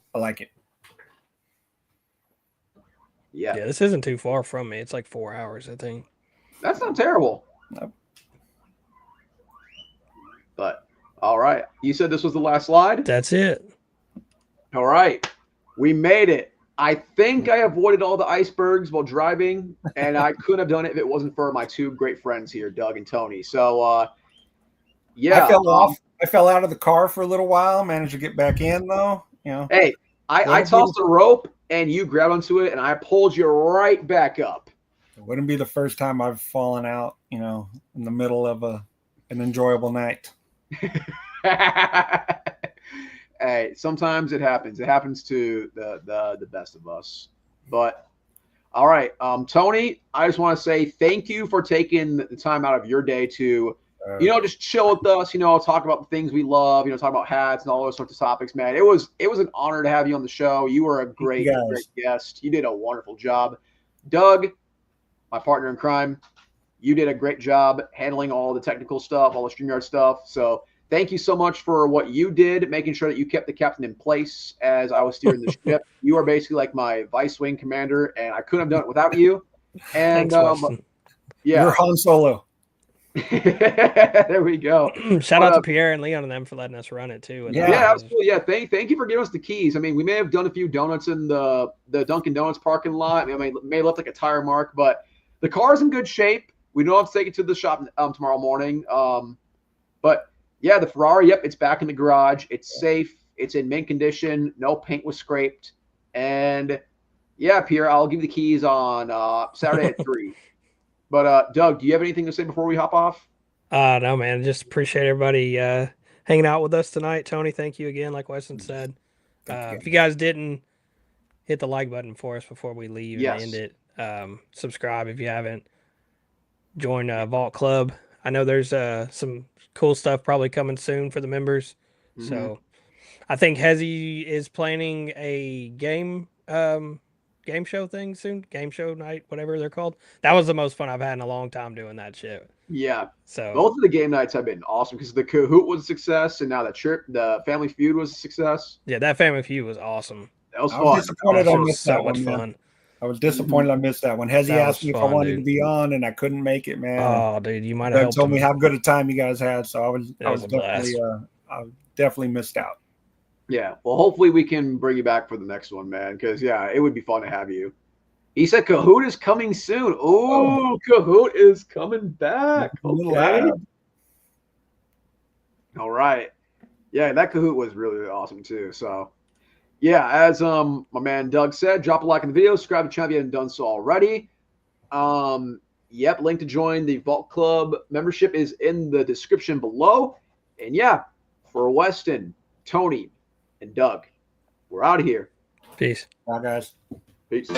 Yeah, this isn't too far from me. It's like 4 hours, I think. That's not terrible. No. But all right, you said this was the last slide. That's it. All right, we made it. I think I avoided all the icebergs while driving, and I couldn't have done it if it wasn't for my two great friends here, Doug and Tony. So, yeah. I fell out of the car for a little while, managed to get back in, though. You know. Hey, I tossed the rope, and you grabbed onto it, and I pulled you right back up. It wouldn't be the first time I've fallen out, you know, in the middle of an enjoyable night. Hey, sometimes it happens. It happens to the best of us. But all right, Tony, I just want to say thank you for taking the time out of your day to, you know, just chill with us. You know, talk about the things we love. You know, talk about hats and all those sorts of topics. Man, it was an honor to have you on the show. You were a great guest. You did a wonderful job. Doug, my partner in crime, you did a great job handling all the technical stuff, all the StreamYard stuff. So. Thank you so much for what you did, making sure that you kept the captain in place as I was steering the ship. You are basically like my vice wing commander, and I couldn't have done it without you. And Thanks, yeah, you're Han Solo. There we go. Shout out to Pierre and Leon and them for letting us run it too. Yeah, absolutely. Yeah, thank you for giving us the keys. I mean, we may have done a few donuts in the Dunkin' Donuts parking lot. I mean, may have left like a tire mark, but the car is in good shape. We don't have to take it to the shop tomorrow morning. But yeah, the Ferrari, yep, it's back in the garage. It's safe. It's in mint condition. No paint was scraped. And yeah, Pierre, I'll give you the keys on Saturday at 3. But Doug, do you have anything to say before we hop off? No, man. Just appreciate everybody hanging out with us tonight. Tony, thank you again, like Weston said. If you guys didn't hit the like button for us before we leave and end it, subscribe if you haven't. Join Vault Club. I know there's some cool stuff probably coming soon for the members. Mm-hmm. So I think Hezzy is planning a game show thing soon. Game show night, whatever they're called. That was the most fun I've had in a long time doing that shit. Yeah. So both of the game nights have been awesome because the Kahoot was a success, and now the Family Feud was a success. Yeah, that Family Feud was awesome. That was fun. I was disappointed I missed that one. Fun. I was disappointed I missed that one. Hezzy asked me if I wanted to be on, and I couldn't make it, man. Oh, dude, you might have helped told me how good a time you guys had, so I was definitely missed out. Yeah, well, hopefully we can bring you back for the next one, man, because, yeah, it would be fun to have you. He said Kahoot is coming soon. Ooh, Kahoot is coming back. Okay. All right. Yeah, that Kahoot was really, really awesome, too, so... Yeah, as my man Doug said, drop a like in the video, subscribe to the channel if you haven't done so already. Yep, link to join the Vault Club membership is in the description below. And yeah, for Weston, Tony, and Doug, we're out of here. Peace. Bye, guys. Peace.